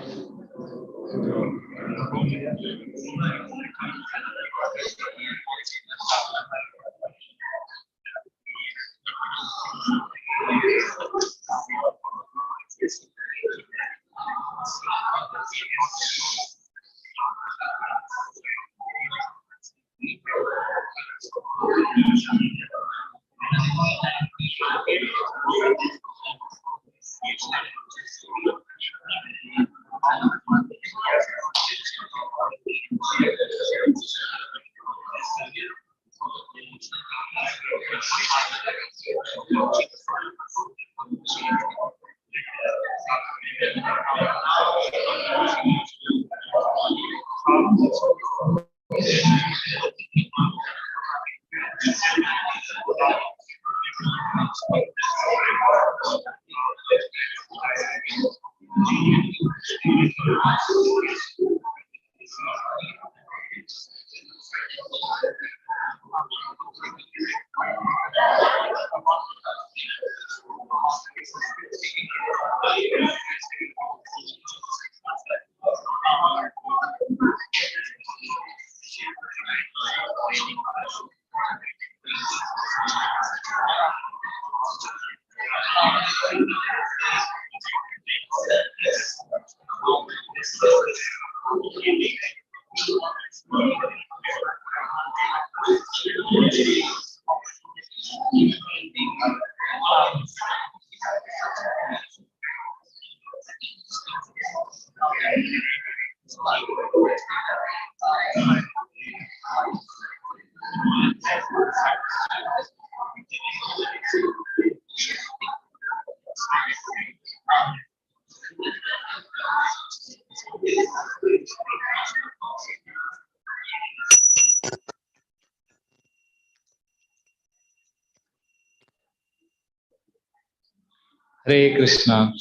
Hare Krishna.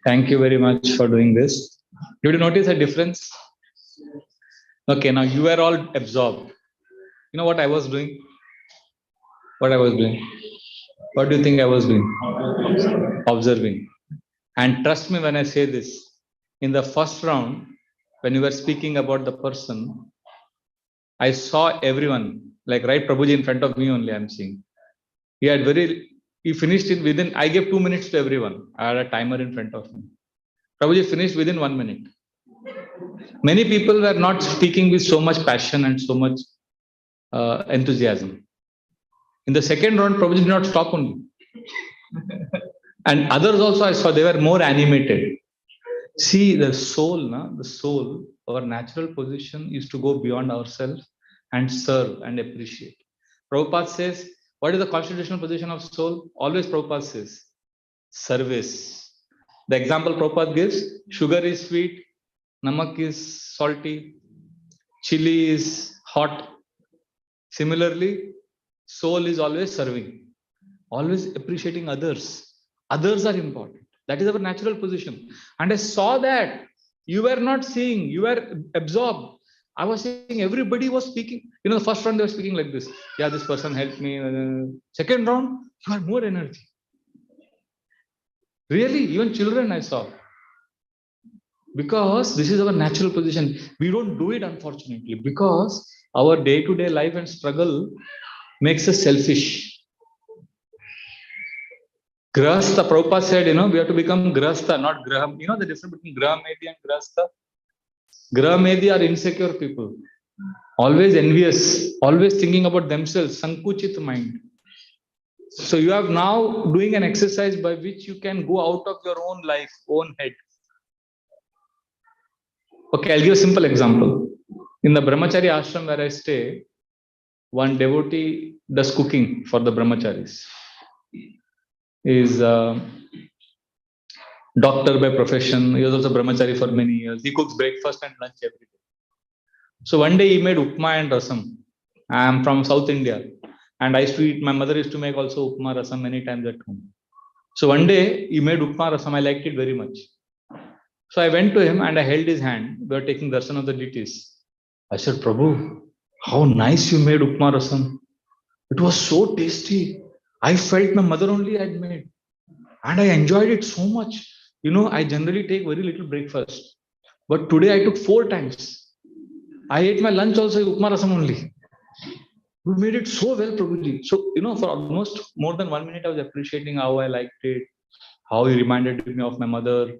Thank you very much for doing this. Did you notice a difference? Okay, now you are all absorbed. You know what I was doing? What I was doing? What do you think I was doing? Observing. And trust me when I say this, in the first round, when you were speaking about the person, I saw everyone, like right Prabhuji in front of me only, I'm seeing. He finished it within, I gave 2 minutes to everyone. I had a timer in front of me. Prabhuji finished within 1 minute. Many people were not speaking with so much passion and so much enthusiasm. In the second round, Prabhuji did not stop only. And others also I saw, they were more animated. See, the soul, our natural position is to go beyond ourselves and serve and appreciate. Prabhupada says, what is the constitutional position of soul? Always Prabhupada says, service. The example Prabhupada gives, sugar is sweet, namak is salty, chili is hot. Similarly, soul is always serving, always appreciating others. Others are important. That is our natural position. And I saw that you were not seeing, you were absorbed. I was saying everybody was speaking. You know, the first round they were speaking like this. Yeah, this person helped me. Second round, you had more energy. Really, even children I saw. Because this is our natural position. We don't do it, unfortunately, because our day-to-day life and struggle makes us selfish. Grahastha, Prabhupada said, we have to become Grahastha, not Graham. You know the difference between Grahamedi and Grahastha? Grahamedi are insecure people, always envious, always thinking about themselves, Sankuchit mind. So you have now doing an exercise by which you can go out of your own life, own head. Okay, I'll give a simple example. In the Brahmachari ashram where I stay, one devotee does cooking for the brahmacharis. He is a doctor by profession. He was also brahmachari for many years. He cooks breakfast and lunch every day. So one day he made upma and rasam. I am from South India. And I used to eat, my mother used to make also upma rasam many times at home. So one day he made upma rasam. I liked it very much. So I went to him and I held his hand. We were taking darshan of the deities. I said, Prabhu, how nice you made upma rasam. It was so tasty. I felt my mother only had made. And I enjoyed it so much. I generally take very little breakfast. But today I took 4 times. I ate my lunch also upma rasam only. You made it so well, Prabhuji. So, for almost more than 1 minute, I was appreciating how I liked it, how he reminded me of my mother.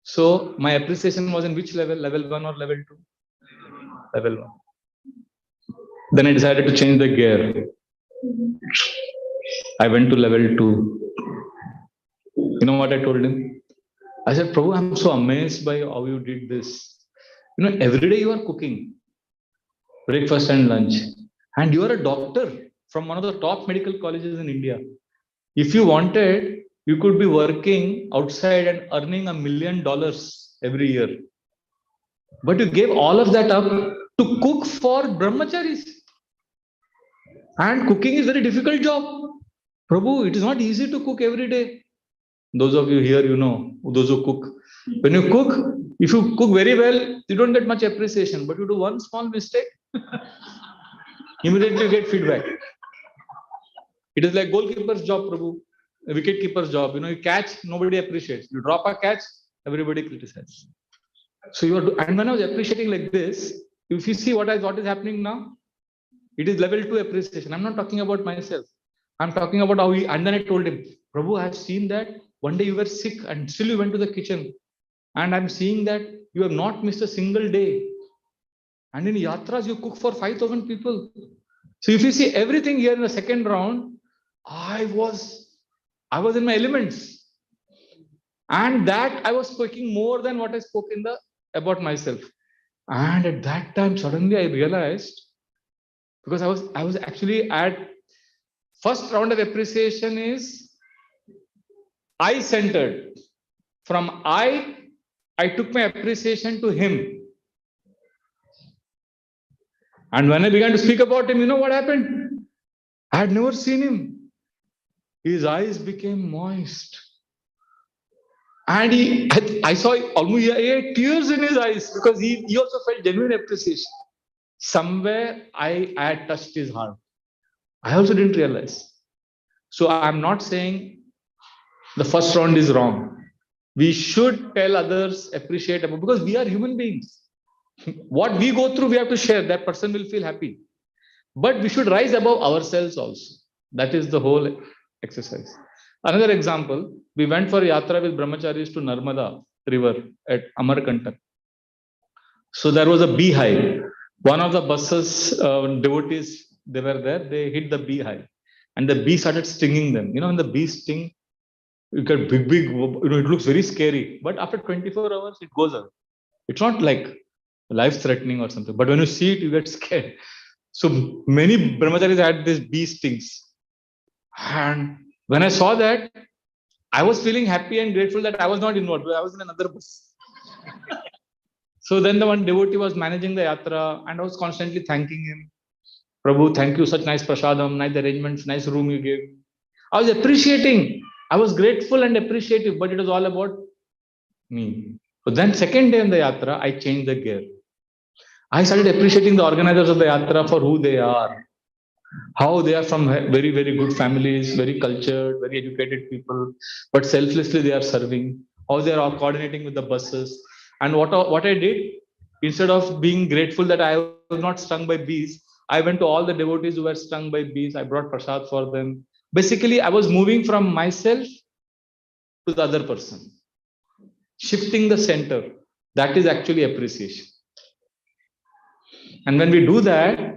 So, my appreciation was in which level? Level 1 or level 2? Level 1. Then I decided to change the gear. I went to level 2. You know what I told him? I said, Prabhu, I'm so amazed by how you did this. Every day you are cooking breakfast and lunch, and you are a doctor from one of the top medical colleges in India. If you wanted, you could be working outside and earning $1 million every year. But you gave all of that up to cook for brahmacharis. And cooking is a very difficult job. Prabhu, it is not easy to cook every day. Those of you here, those who cook. When you cook, if you cook very well, you don't get much appreciation. But you do one small mistake, immediately you get feedback. It is like goalkeeper's job, Prabhu. A wicket keeper's job. You catch, nobody appreciates. You drop a catch, everybody criticizes. So and when I was appreciating like this, if you see what is happening now, it is level 2 appreciation. I'm not talking about myself. I'm talking about how and then I told him, Prabhu, I've seen that one day you were sick and still you went to the kitchen. And I'm seeing that you have not missed a single day. And in yatras, you cook for 5,000 people. So if you see everything here in the second round, I was in my elements. And that I was speaking more than what I spoke about myself. And at that time, suddenly I realized, because I was actually at first round of appreciation is I-centered. From I took my appreciation to him. And when I began to speak about him, you know what happened? I had never seen him. His eyes became moist. And I saw almost he had tears in his eyes because he also felt genuine appreciation. Somewhere I had touched his heart. I also didn't realize. So I'm not saying the first round is wrong. We should tell others, appreciate about, because we are human beings. What we go through, we have to share. That person will feel happy. But we should rise above ourselves also. That is the whole exercise. Another example, we went for yatra with brahmacharis to Narmada river at Amarkantak. So there was a beehive. One of the buses, devotees, they were there, they hit the beehive. And the bee started stinging them. When the bee sting, you get big, it looks very scary. But after 24 hours, it goes away. It's not like life-threatening or something. But when you see it, you get scared. So many brahmacharis had these bee stings. And when I saw that, I was feeling happy and grateful that I was not involved. I was in another bus. So then the one devotee was managing the yatra and I was constantly thanking him. Prabhu, thank you, such nice prasadam, nice arrangements, nice room you gave. I was appreciating. I was grateful and appreciative, but it was all about me. So then second day in the yatra, I changed the gear. I started appreciating the organizers of the yatra for who they are. How they are from very, very good families, very cultured, very educated people, but selflessly they are serving. How they are coordinating with the buses. And what I did, instead of being grateful that I was not stung by bees, I went to all the devotees who were stung by bees. I brought prasad for them. Basically, I was moving from myself to the other person, shifting the center. That is actually appreciation. And when we do that,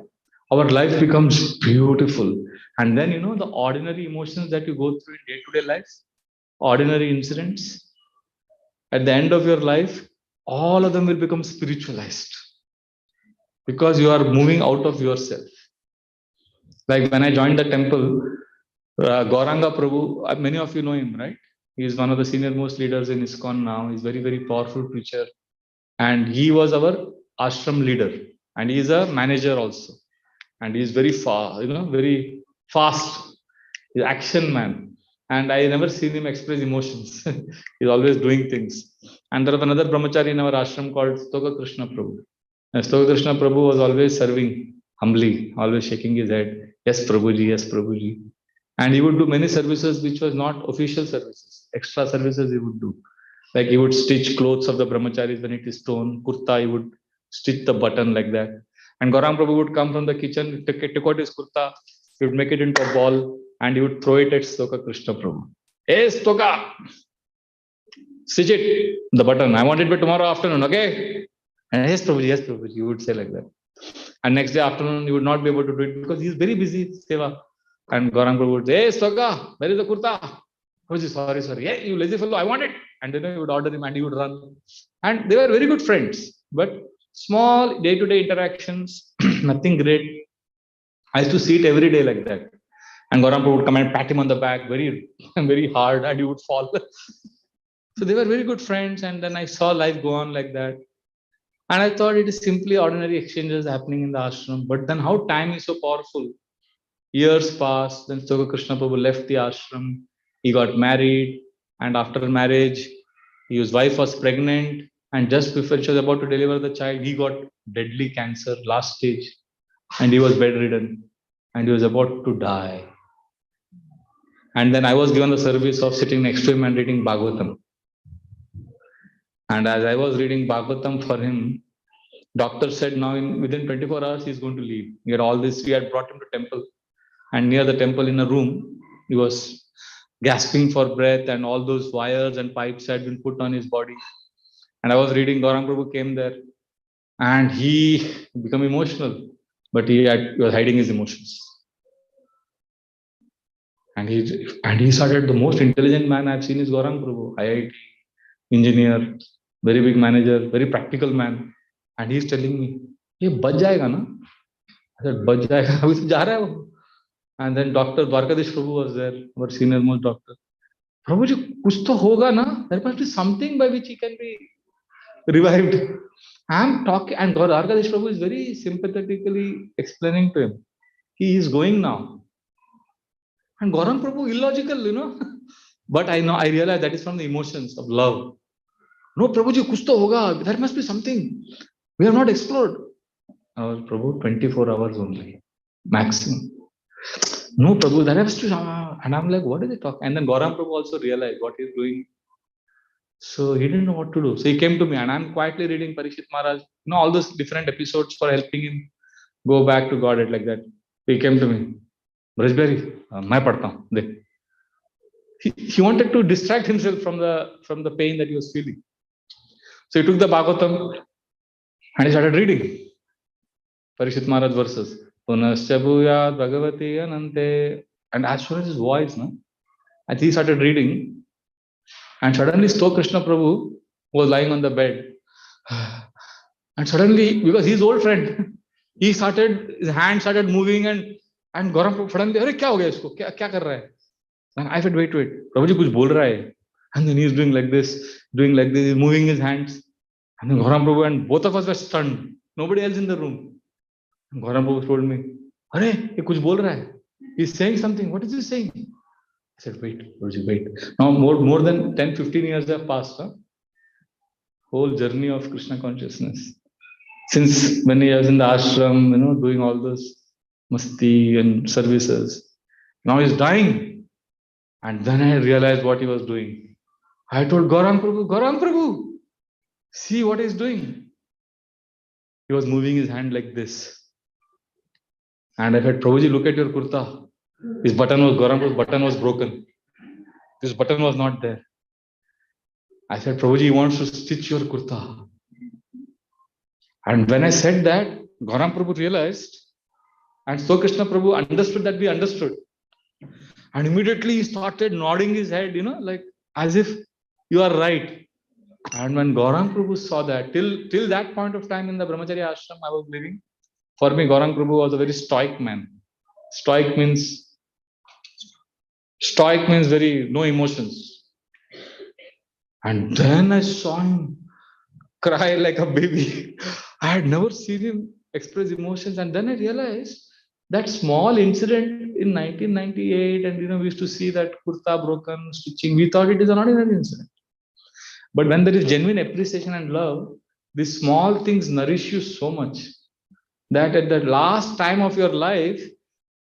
our life becomes beautiful. And then, the ordinary emotions that you go through in day-to-day life, ordinary incidents, at the end of your life, all of them will become spiritualized because you are moving out of yourself. Like when I joined the temple, Gauranga Prabhu, many of you know him, right? He is one of the senior most leaders in ISKCON now. He's very, very powerful preacher. And he was our ashram leader. And he is a manager also. And he is very very fast. He's an action man. And I never seen him express emotions. He's always doing things. And there was another brahmachari in our ashram called Stoka Krishna Prabhu. And Stoka Krishna Prabhu was always serving. humbly, always shaking his head. Yes, Prabhuji, yes, Prabhuji. And he would do many services which was not official services, extra services he would do. Like he would stitch clothes of the brahmacharis when it is torn, kurta, he would stitch the button like that. And Gaurang Prabhu would come from the kitchen, took out his kurta, he would make it into a ball and he would throw it at Stoka Krishna Prabhu. Hey, Stoka, stitch it, the button. I want it by tomorrow afternoon, okay? And yes, Prabhuji, you would say like that. And next day afternoon, you would not be able to do it because he's very busy, Seva. And Gaurang Prabhu would say, hey, Stoka, where is the kurta? Prabhuji, sorry. Hey, you lazy fellow, I want it. And then he would order him and he would run. And they were very good friends, but small day-to-day interactions, nothing great. I used to see it every day like that. And Gaurang Prabhu would come and pat him on the back very, very hard and he would fall. So they were very good friends. And then I saw life go on like that. And I thought it is simply ordinary exchanges happening in the ashram. But then how time is so powerful. Years passed, then Stoka Krishna Prabhu left the ashram. He got married. And after marriage, his wife was pregnant. And just before she was about to deliver the child, he got deadly cancer, last stage. And he was bedridden. And he was about to die. And then I was given the service of sitting next to him and reading Bhagavatam. And as I was reading Bhagavatam for him, doctor said now within 24 hours he's going to leave. He had all this, we had brought him to temple. And near the temple in a room, he was gasping for breath and all those wires and pipes had been put on his body. And I was reading, Gaurang Prabhu came there and he became emotional, but he was hiding his emotions. And he started, the most intelligent man I've seen is Gaurang Prabhu, IIT, engineer, very big manager, very practical man. And he's telling me, ye bach jayega na? I said, bach jayega, abhi to ja raha hai wo. And then Dr. Dwarkadish Prabhu was there, our senior most doctor. Prabhuji, kuch to hoga na? There must be something by which he can be revived. I'm talking, and Dwarkadish Prabhu is very sympathetically explaining to him. He is going now. And Gaurang Prabhu, illogical, But I realize that is from the emotions of love. No, Prabhuji, kuch to hoga. There must be something. We have not explored. Our Prabhu, 24 hours only, maximum. No, Prabhu, that has to. And I'm like, what is it talking? And then Gaurang Prabhu also realized what he's doing. So he didn't know what to do. So he came to me and I'm quietly reading Parikshit Maharaj, all those different episodes for helping him go back to Godhead like that. He came to me. Brajbehari, मैं पढ़ता हूँ, देख. He wanted to distract himself from the pain that he was feeling. So he took the Bhagavatam and he started reading Parikshit Maharaj verses. Punascha bhuyat bhagavati anante. And as soon as his voice, and he started reading, and suddenly Stoka Krishna Prabhu was lying on the bed. And suddenly, because he's old friend, his hand started moving and Gaurang Prabhu suddenly, अरे क्या हो गया इसको? क्या कर रहा है? And I said, wait, Prabhuji कुछ बोल रहा है. And then he's doing like this, he's moving his hands. And then Gaurang Prabhu and both of us were stunned. Nobody else in the room. And Gaurang Prabhu told me, अरे ये कुछ बोल रहा है. He's saying something. What is he saying? I said, wait, Prabhuji, wait. Now more than 10-15 years have passed. Whole journey of Krishna consciousness. Since when he was in the ashram, doing all those masti and services. Now he's dying. And then I realized what he was doing. I told Gaurang Prabhu, see what he's doing. He was moving his hand like this. And I said, Prabhuji, look at your kurta. Gaurang Prabhu's button was broken. This button was not there. I said, Prabhuji, he wants to stitch your kurta. And when I said that, Gaurang Prabhu realized, and Stoka Krishna Prabhu understood that we understood. And immediately he started nodding his head, like as if you are right. And when Gaurang Prabhu saw that, till that point of time in the Brahmacharya ashram I was living, for me, Gaurang Prabhu was a very stoic man. Stoic means very no emotions. And then I saw him cry like a baby. I had never seen him express emotions. And then I realized that small incident in 1998, and we used to see that kurta broken, stitching, we thought it is an ordinary incident. But when there is genuine appreciation and love, these small things nourish you so much. that at the last time of your life,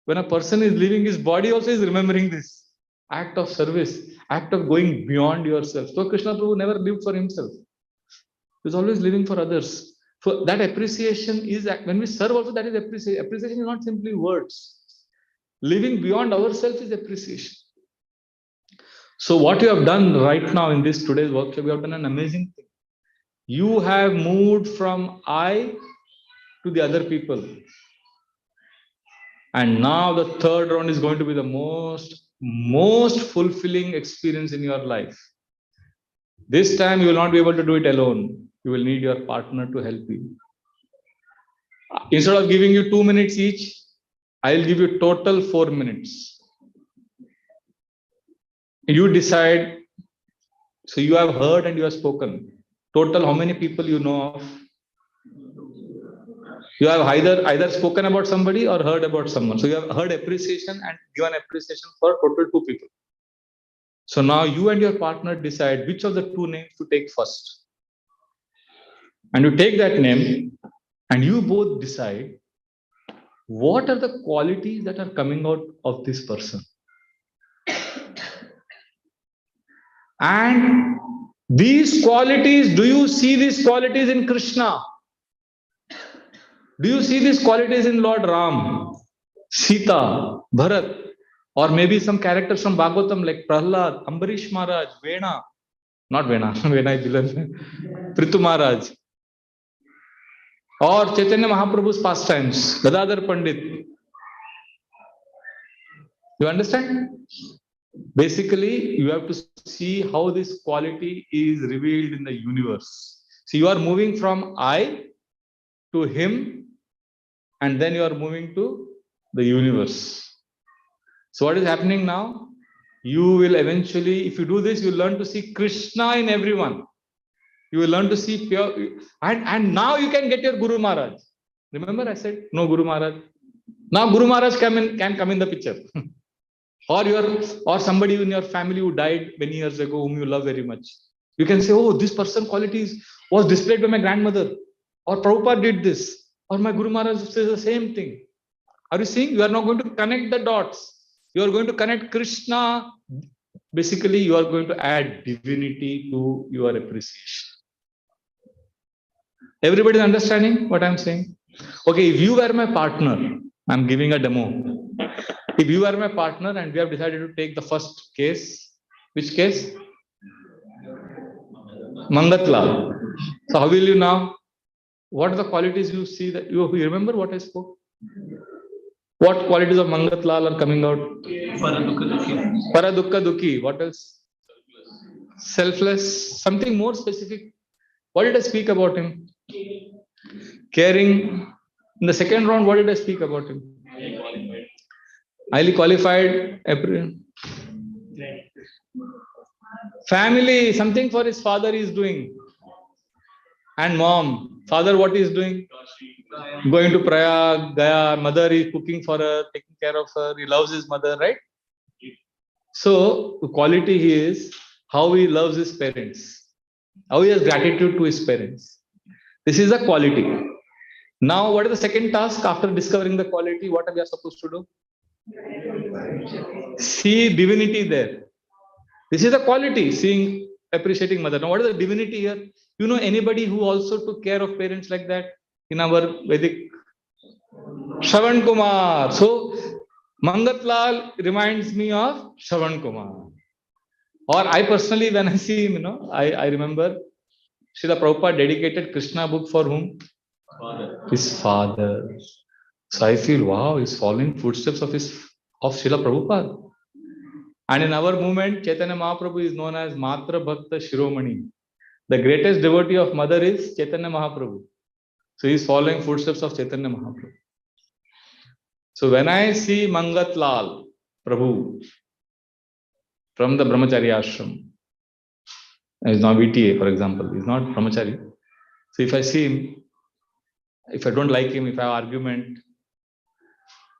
when a person is leaving, his body also is remembering this act of service, act of going beyond yourself. So Krishna Prabhu never lived for himself. He was always living for others. So that appreciation is, when we serve also, that is appreciation. Appreciation is not simply words. Living beyond ourselves is appreciation. So what you have done right now in this today's workshop, you have done an amazing thing. You have moved from I to the other people. And now the third round is going to be the most fulfilling experience in your life. This time you will not be able to do it alone. You will need your partner to help you. Instead of giving you 2 minutes each, I will give you total 4 minutes. You decide. So you have heard and you have spoken. Total, how many people you know of? You have either spoken about somebody or heard about someone. So you have heard appreciation and given appreciation for total 2 people. So now you and your partner decide which of the 2 names to take first. And you take that name and you both decide what are the qualities that are coming out of this person. And these qualities, do you see these qualities in Krishna? Do you see these qualities in Lord Ram, Sita, Bharat, or maybe some characters from Bhagavatam like Prahlad, Ambarish Maharaj, Vena, not Vena, Vena is villain, Prithu Maharaj, or Chaitanya Mahaprabhu's pastimes, Gadadhar Pandit. You understand? Basically, you have to see how this quality is revealed in the universe. So you are moving from I to him, and then you are moving to the universe. So what is happening now? You will eventually, if you do this, you learn to see Krishna in everyone. You will learn to see pure, and now you can get your Guru Maharaj. Remember I said, no Guru Maharaj. Now Guru Maharaj can come in the picture. or somebody in your family who died many years ago, whom you love very much. You can say, oh, this person qualities was displayed by my grandmother, or Prabhupada did this, or my Guru Maharaj says the same thing. Are you seeing? You are not going to connect the dots. You are going to connect Krishna. Basically, you are going to add divinity to your appreciation. Everybody is understanding what I'm saying? Okay, if you were my partner, I'm giving a demo. If you are my partner and we have decided to take the first case, which case? Mangatlal. So how will you now? What are the qualities you see that you remember what I spoke? What qualities of Mangatlal are coming out? Paradukka Dukhi. What else? Selfless. Something more specific. What did I speak about him? Caring. In the second round, what did I speak about him? Highly qualified. Family. Something for his father he is doing. And mom. Father, what he is doing? Going to Prayag, Gaya. Mother is cooking for her, taking care of her. He loves his mother, right? So the quality he is how he loves his parents, how he has gratitude to his parents. This is a quality. Now, what is the second task after discovering the quality? What are we supposed to do? See divinity there. This is a quality, seeing, appreciating mother. Now, what is the divinity here? You know anybody who also took care of parents like that in our Vedic? Shravan Kumar. So, Mangatlal reminds me of Shravan Kumar. Or I personally, when I see him, I remember Srila Prabhupada dedicated Krishna book for whom? His father. So I feel, wow, he's following footsteps of Srila Prabhupada. And in our movement, Chaitanya Mahaprabhu is known as Matra Bhakta Shiromani. The greatest devotee of mother is Chaitanya Mahaprabhu. So he is following footsteps of Chaitanya Mahaprabhu. So when I see Mangatlal Prabhu from the Brahmachari ashram, he's now VTA, for example, he's not Brahmachari. So if I see him, if I don't like him, if I have argument,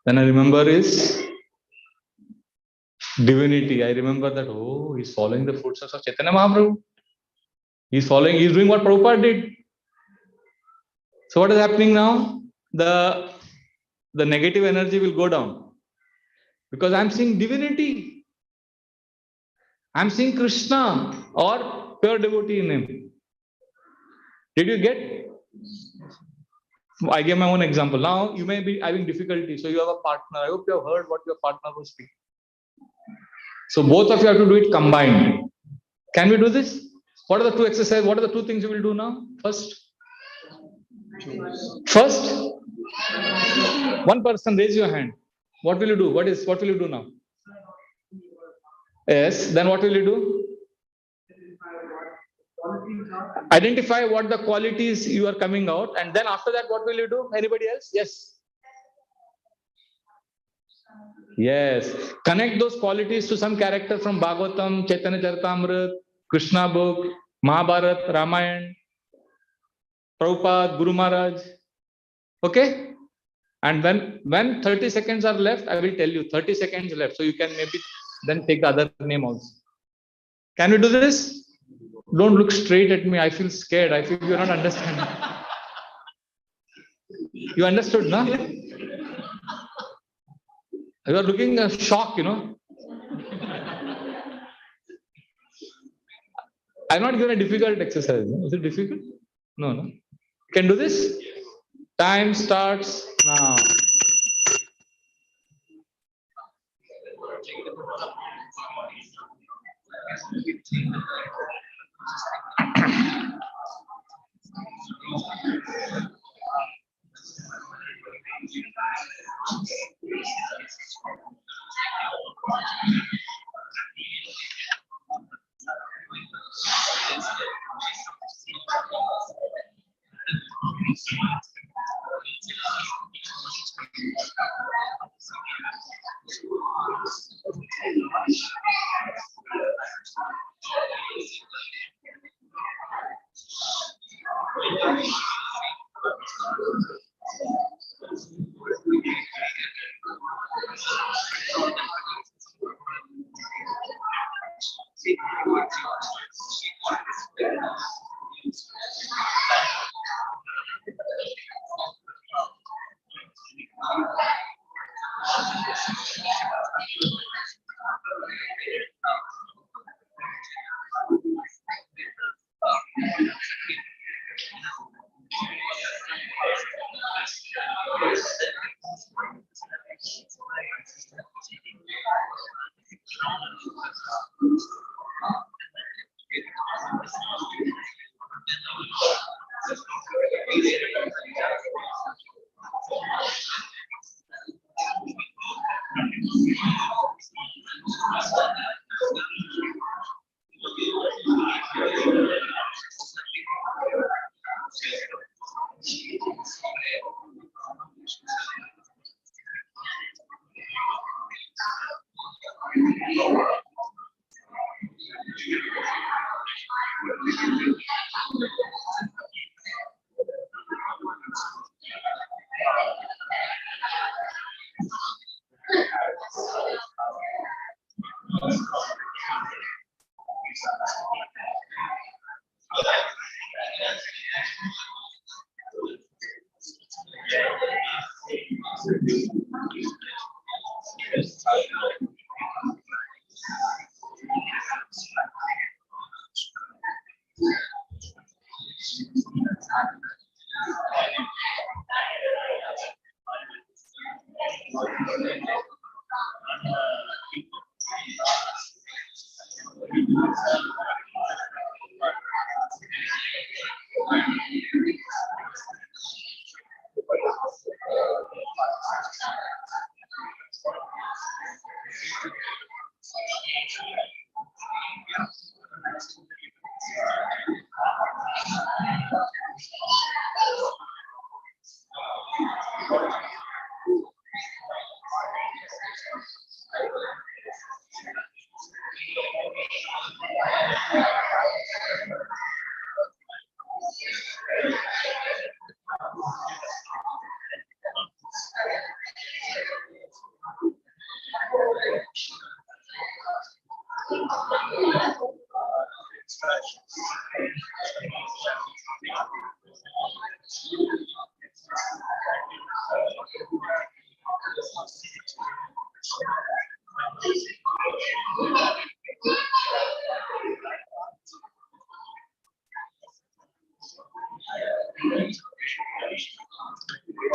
then I remember his divinity. I remember that, oh, he's following the footsteps of Chaitanya Mahaprabhu. He's doing what Prabhupada did. So what is happening now? the negative energy will go down, because I'm seeing divinity. I'm seeing Krishna or pure devotee in him. Did you get? I gave my own example. Now you may be having difficulty. So you have a partner. I hope you have heard what your partner was speaking. So both of you have to do it combined. Can we do this? What are the two exercises? What are the two things you will do now? First, one person raise your hand. What will you do? What will you do now? Yes. Then what will you do? Identify what the qualities you are coming out, and then after that, what will you do? Anybody else? Yes. Yes. Connect those qualities to some character from Bhagavatam, Chaitanya Charitamrita, Krishna book, Mahabharata, Ramayana, Prabhupada, Guru Maharaj. Okay? And when 30 seconds are left, I will tell you 30 seconds left. So you can maybe then take the other name also. Can we do this? Don't look straight at me. I feel scared. I feel you're not understanding. You understood, no? You are looking shocked, I'm not given a difficult exercise. Is it difficult? No. Can do this? Time starts now.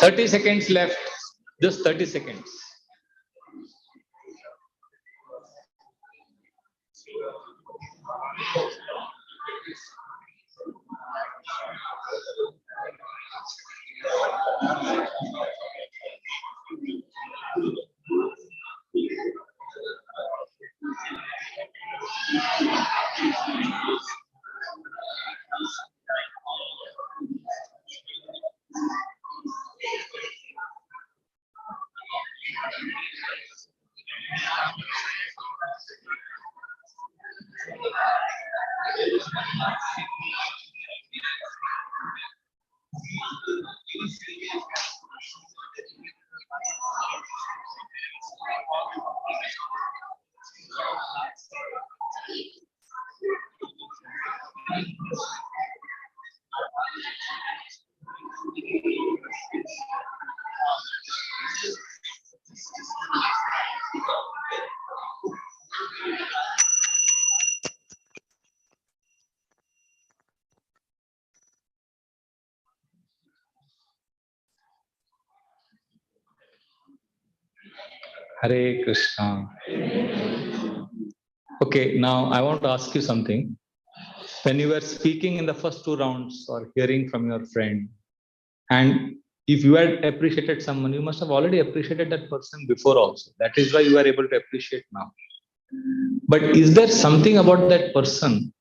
30 seconds left. Just 30 seconds. Hare Krishna. Okay, now I want to ask you something. When you were speaking in the first two rounds or hearing from your friend, and if you had appreciated someone, you must have already appreciated that person before also. That is why you are able to appreciate now. But is there something about that person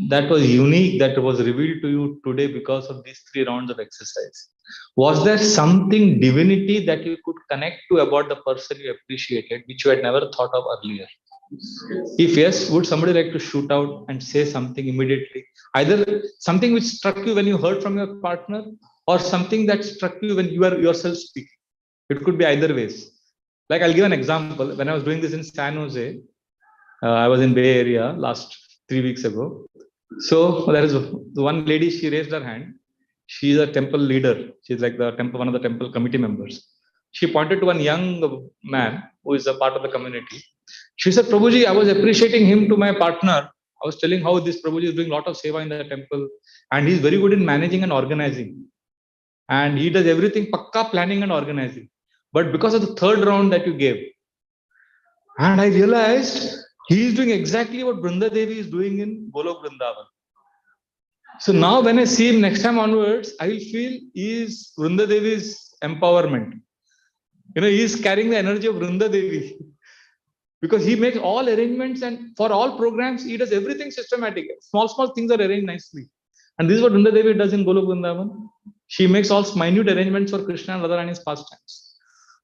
that was unique, that was revealed to you today because of these three rounds of exercise? Was there something divinity that you could connect to about the person you appreciated, which you had never thought of earlier? If yes, would somebody like to shoot out and say something immediately? Either something which struck you when you heard from your partner, or something that struck you when you are yourself speaking. It could be either ways. Like, I'll give an example. When I was doing this in San Jose, I was in Bay Area last 3 weeks ago. So there is one lady, she raised her hand. She is a temple leader. She's like the temple, one of the temple committee members. She pointed to one young man who is a part of the community. She said, Prabhuji, I was appreciating him to my partner. I was telling how this Prabhuji is doing a lot of seva in the temple, and he's very good in managing and organizing. And he does everything pakka planning and organizing. But because of the third round that you gave, and I realized he is doing exactly what Brinda Devi is doing in Golok Vrindavan. So now when I see him next time onwards, I will feel he is Brinda Devi's empowerment. He is carrying the energy of Brinda Devi. Because he makes all arrangements, and for all programs, he does everything systematic. Small things are arranged nicely. And this is what Brinda Devi does in Golok Vrindavan. She makes all minute arrangements for Krishna and Radharani's pastimes.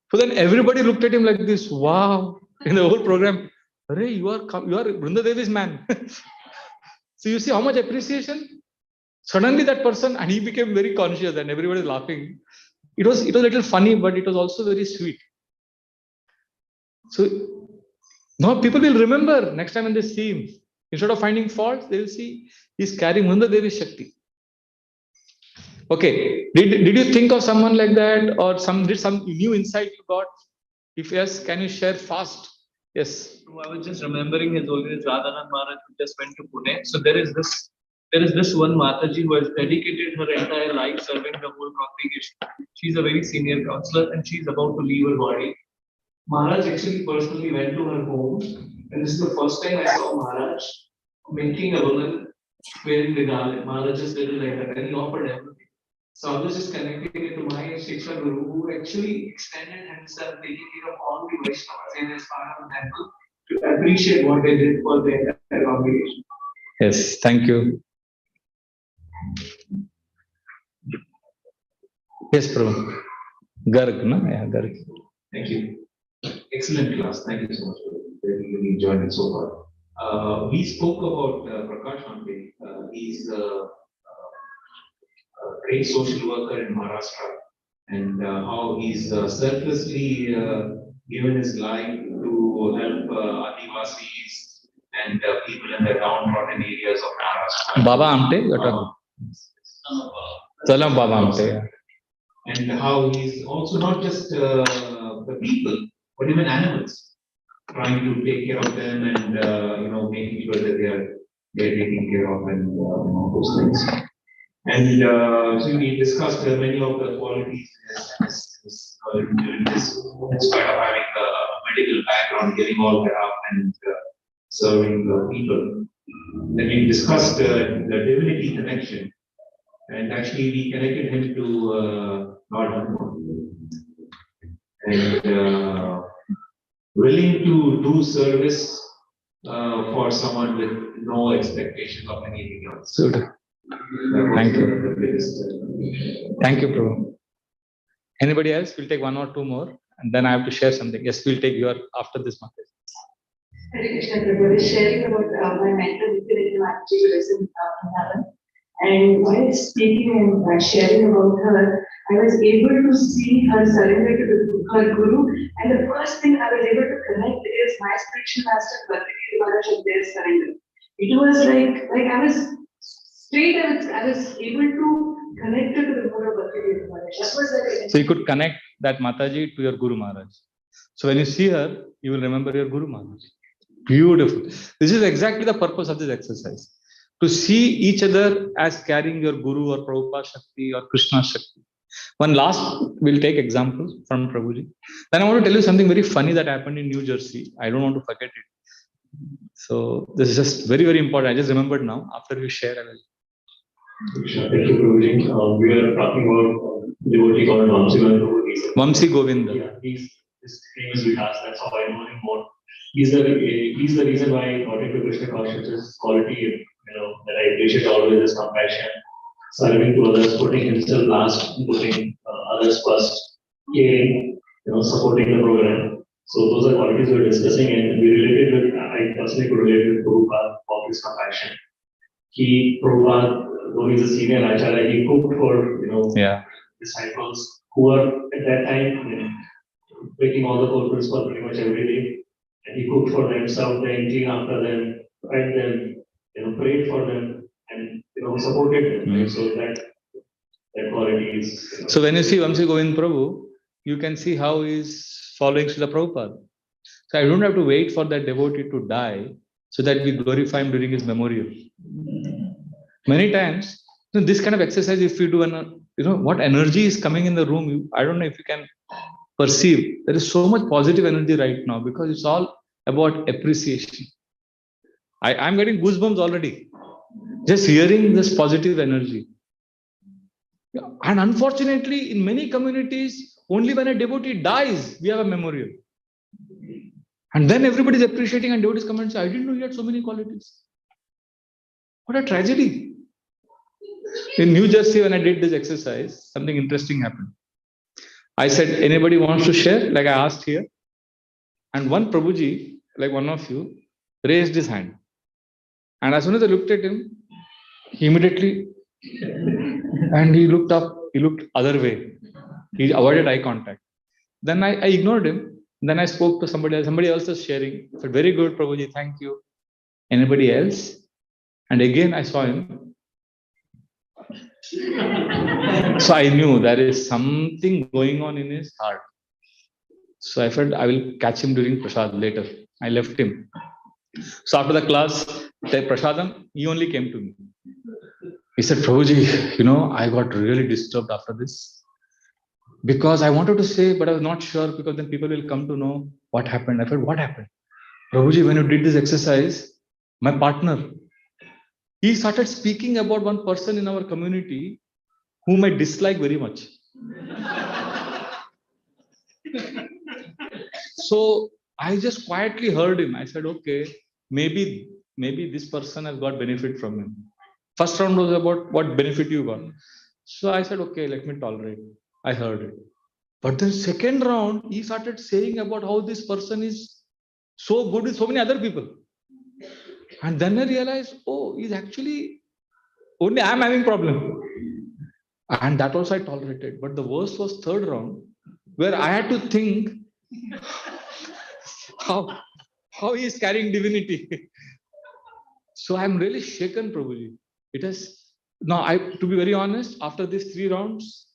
So then everybody looked at him like this, wow, in the whole program. Hooray, you are Brinda Devi's man. So you see how much appreciation? Suddenly that person, and he became very conscious, and everybody is laughing. It was a little funny, but it was also very sweet. So now people will remember next time when they see him. Instead of finding faults, they will see he's carrying Brinda Devi's Shakti. Okay, did you think of someone like that, or did some new insight you got? If yes, can you share fast? Yes. I was just remembering His Holiness Radhanand Maharaj who just went to Pune. So there is this one Mataji who has dedicated her entire life serving the whole congregation. She's a very senior counselor and she's about to leave her body. Maharaj actually personally went to her home, and this is the first time I saw Maharaj making a woman wearing the garland. Maharaj just did it like that, and he offered everything. So I was just connecting it to my Shiksha Guru, who actually extended himself, taking care of all the Vaishnavas in his part of the temple to appreciate what they did for the entire congregation. Yes, thank you. Yes, Prabhu. Garg, no? Yeah, Garg. Thank you. Excellent class. Thank you so much. Really enjoyed it so far. We spoke about Prakash Ande. He's a great social worker in Maharashtra, and how he's selflessly given his life to help Adivasis and people in the downtrodden areas of Maharashtra. Baba Amte, you're talking. Salam Baba Amte. And how he's also not just the people, but even animals, trying to take care of them and making sure that they're taken care of and those things. And so we discussed many of the qualities in this, in spite of having a medical background, getting all that up and serving the people. Then we discussed the divinity connection, and actually we connected him to Lord Hanuman. And willing to do service for someone with no expectation of anything else. Good. Thank you. The biggest, Thank you, Prabhu. Anybody else? We'll take one or two more, and then I have to share something. Yes, we'll take your after this, Mataji. Hare Krishna, Prabhu. I was sharing about my mentor, Nityananda Mataji, who is in Nagaland. And while speaking and sharing about her, I was able to see her surrender to her Guru. And the first thing I was able to connect is my spiritual master, Bhakti Maharaj, and their surrender. It was like I was straight, I was able to connect to the Guru of Bhakti Maharaj. That was like, So you could connect that Mataji to your Guru Maharaj. So when you see her, you will remember your Guru Maharaj. Beautiful. This is exactly the purpose of this exercise. To see each other as carrying your Guru or Prabhupada Shakti or Krishna Shakti. One last, we'll take examples from Prabhuji. Then I want to tell you something very funny that happened in New Jersey. I don't want to forget it. So this is just very, very important. I just remembered now. After you share, I will. Thank you, Prabhuji. We are talking about devotee called Vamsi Govinda. Vamsi Govinda. Yeah, his name is Vikas. That's how I know him more. He's the reason why I got into Krishna consciousness quality. That I appreciate always is compassion, serving to others, putting himself last, putting others first, caring, supporting the program. So those are qualities we're discussing, and we related with. I personally could relate with Prabhupada of his compassion. Prabhupada, though he's a senior acharya, he cooked for disciples who were at that time breaking all the cold principles pretty much every day, and he cooked for them, served them, cleaned after them, fed them. Prayed for them and supported them. So that quality is. So when you see Vamsi Govind Prabhu, you can see how he is following Srila Prabhupada. So I don't have to wait for that devotee to die so that we glorify him during his memorial. Many times, this kind of exercise, if you do, what energy is coming in the room, I don't know if you can perceive. There is so much positive energy right now because it's all about appreciation. I'm getting goosebumps already, just hearing this positive energy. And unfortunately, in many communities, only when a devotee dies, we have a memorial. And then everybody is appreciating and devotees come and say, I didn't know you had so many qualities. What a tragedy. In New Jersey, when I did this exercise, something interesting happened. I said, anybody wants to share? Like I asked here. And one Prabhuji, like one of you, raised his hand. And as soon as I looked at him, he immediately, and he looked up, he looked other way. He avoided eye contact. Then I ignored him. Then I spoke to somebody else was sharing. I said, very good, Prabhuji, thank you. Anybody else? And again, I saw him. So I knew there is something going on in his heart. So I felt I will catch him during Prasad later. I left him. So after the class, the Prasadam, he only came to me. He said, Prabhuji, I got really disturbed after this. Because I wanted to say, but I was not sure because then people will come to know what happened. I said, what happened? Prabhuji, when you did this exercise, my partner, he started speaking about one person in our community whom I dislike very much. So I just quietly heard him. I said, okay, maybe this person has got benefit from him. First round was about what benefit you got. So I said, okay, let me tolerate. I heard it. But then second round, he started saying about how this person is so good with so many other people. And then I realized, he's actually, only I'm having problem. And that also I tolerated. But the worst was third round, where I had to think how he is carrying divinity. So I'm really shaken, Prabhuji. It has, now to be very honest, after these 3 rounds,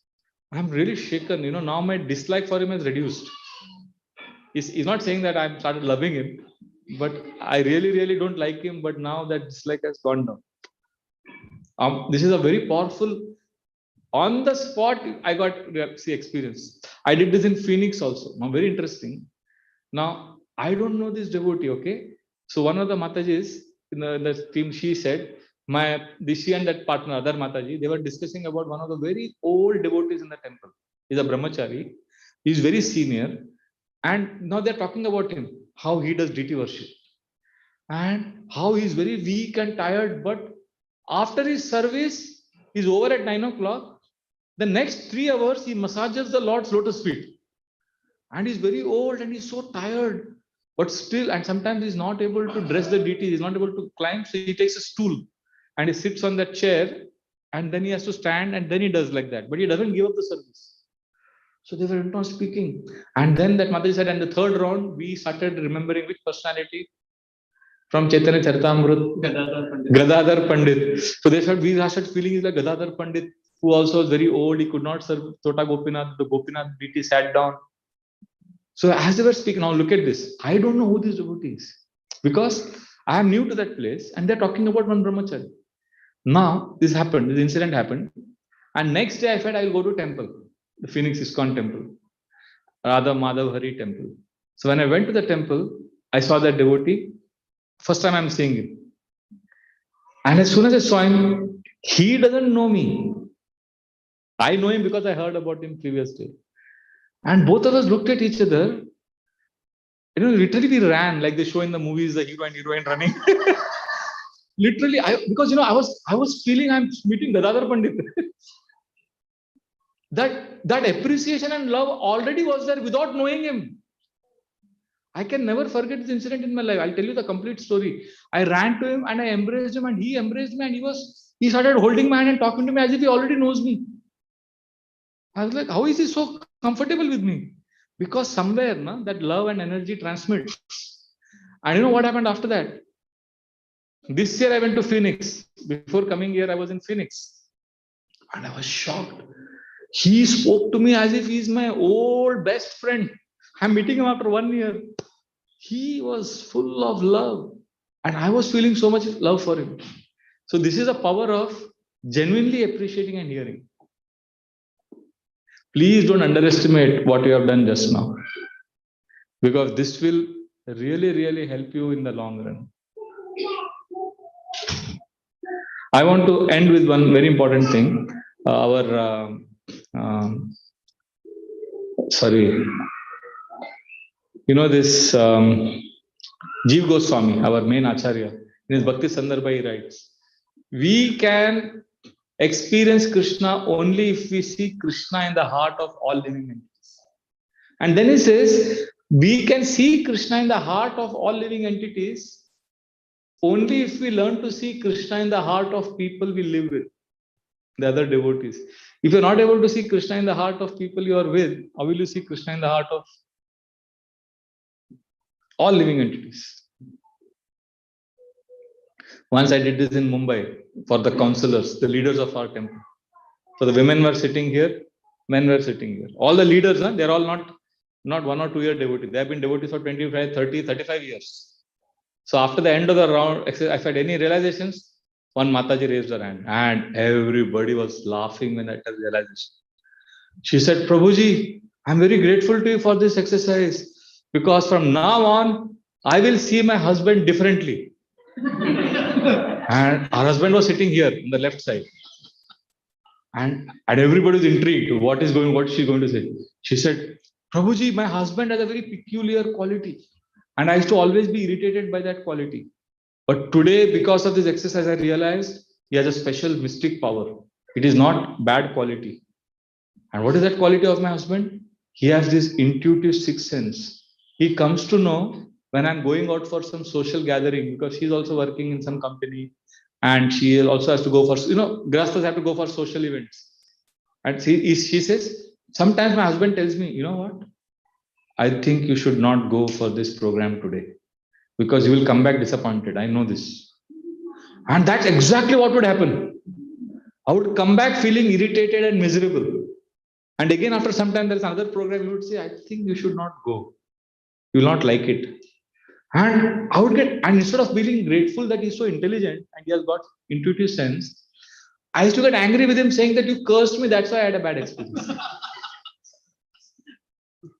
I'm really shaken. Now my dislike for him has reduced. He's not saying that I've started loving him, but I really, really don't like him. But now that dislike has gone down. This is a very powerful, on the spot, I got see experience. I did this in Phoenix also. Now, very interesting. Now, I don't know this devotee, okay? So one of the Matajis in the team, she said, she and that partner, other Mataji, they were discussing about one of the very old devotees in the temple. He's a brahmachari. He's very senior. And now they're talking about him, how he does deity worship. And how he's very weak and tired. But after his service is over at 9 o'clock, the next 3 hours, he massages the Lord's lotus feet. And he's very old and he's so tired. But still, and sometimes he's not able to dress the deity, he's not able to climb. So he takes a stool and he sits on that chair. And then he has to stand and then he does like that. But he doesn't give up the service. So they were not speaking. And then that Mataji said, and the third round, we started remembering which personality from Chaitanya Charitamrita, Gadadhar Pandit. So they said, we started feeling like Gadadhar Pandit, who also was very old. He could not serve Tota Gopinath. The Gopinath deity sat down. So as they were speaking, now look at this. I don't know who this devotee is because I am new to that place and they're talking about one brahmachari. Now this happened, this incident happened. And next day I said, I will go to temple, the Phoenix ISKCON temple, Radha Madhav Hari temple. So when I went to the temple, I saw that devotee. First time I'm seeing him. And as soon as I saw him, he doesn't know me. I know him because I heard about him previously. And both of us looked at each other. Literally we ran like they show in the movies, the hero and heroine running. Literally, because I was feeling I'm meeting Gadadhar Pandit. that appreciation and love already was there without knowing him. I can never forget this incident in my life. I'll tell you the complete story. I ran to him and I embraced him and he embraced me and he started holding my hand and talking to me as if he already knows me. I was like, how is he so comfortable with me? Because somewhere that love and energy transmits. And you know what happened after that? This year I went to Phoenix. Before coming here, I was in Phoenix. And I was shocked. He spoke to me as if he's my old best friend. I'm meeting him after 1 year. He was full of love. And I was feeling so much love for him. So this is the power of genuinely appreciating and hearing. Please don't underestimate what you have done just now. Because this will really, really help you in the long run. I want to end with one very important thing. This Jeev Goswami, our main Acharya, in his Bhakti Sandarbha, he writes, we can experience Krishna only if we see Krishna in the heart of all living entities. And then he says, we can see Krishna in the heart of all living entities only if we learn to see Krishna in the heart of people we live with, the other devotees. If you're not able to see Krishna in the heart of people you are with, how will you see Krishna in the heart of all living entities? Once I did this in Mumbai for the counselors, the leaders of our temple. So the women were sitting here, men were sitting here. All the leaders, they're all not 1 or 2 year devotees. They have been devotees for 25, 30, 35 years. So after the end of the round, if I had any realizations, one Mataji raised her hand and everybody was laughing when I had realization. She said, Prabhuji, I'm very grateful to you for this exercise because from now on, I will see my husband differently. And her husband was sitting here on the left side. And everybody was intrigued. What she's going to say? She said, Prabhuji, my husband has a very peculiar quality. And I used to always be irritated by that quality. But today, because of this exercise, I realized he has a special mystic power. It is not bad quality. And what is that quality of my husband? He has this intuitive sixth sense. He comes to know when I'm going out for some social gathering, because she's also working in some company and she also has to go for, Grahasthas have to go for social events. And she says, sometimes my husband tells me, you know what? I think you should not go for this program today because you will come back disappointed. I know this. And that's exactly what would happen. I would come back feeling irritated and miserable. And again, after some time, there's another program, you would say, I think you should not go. You will not like it. And I would and instead of feeling grateful that he's so intelligent and he has got intuitive sense, I used to get angry with him saying that you cursed me, that's why I had a bad experience.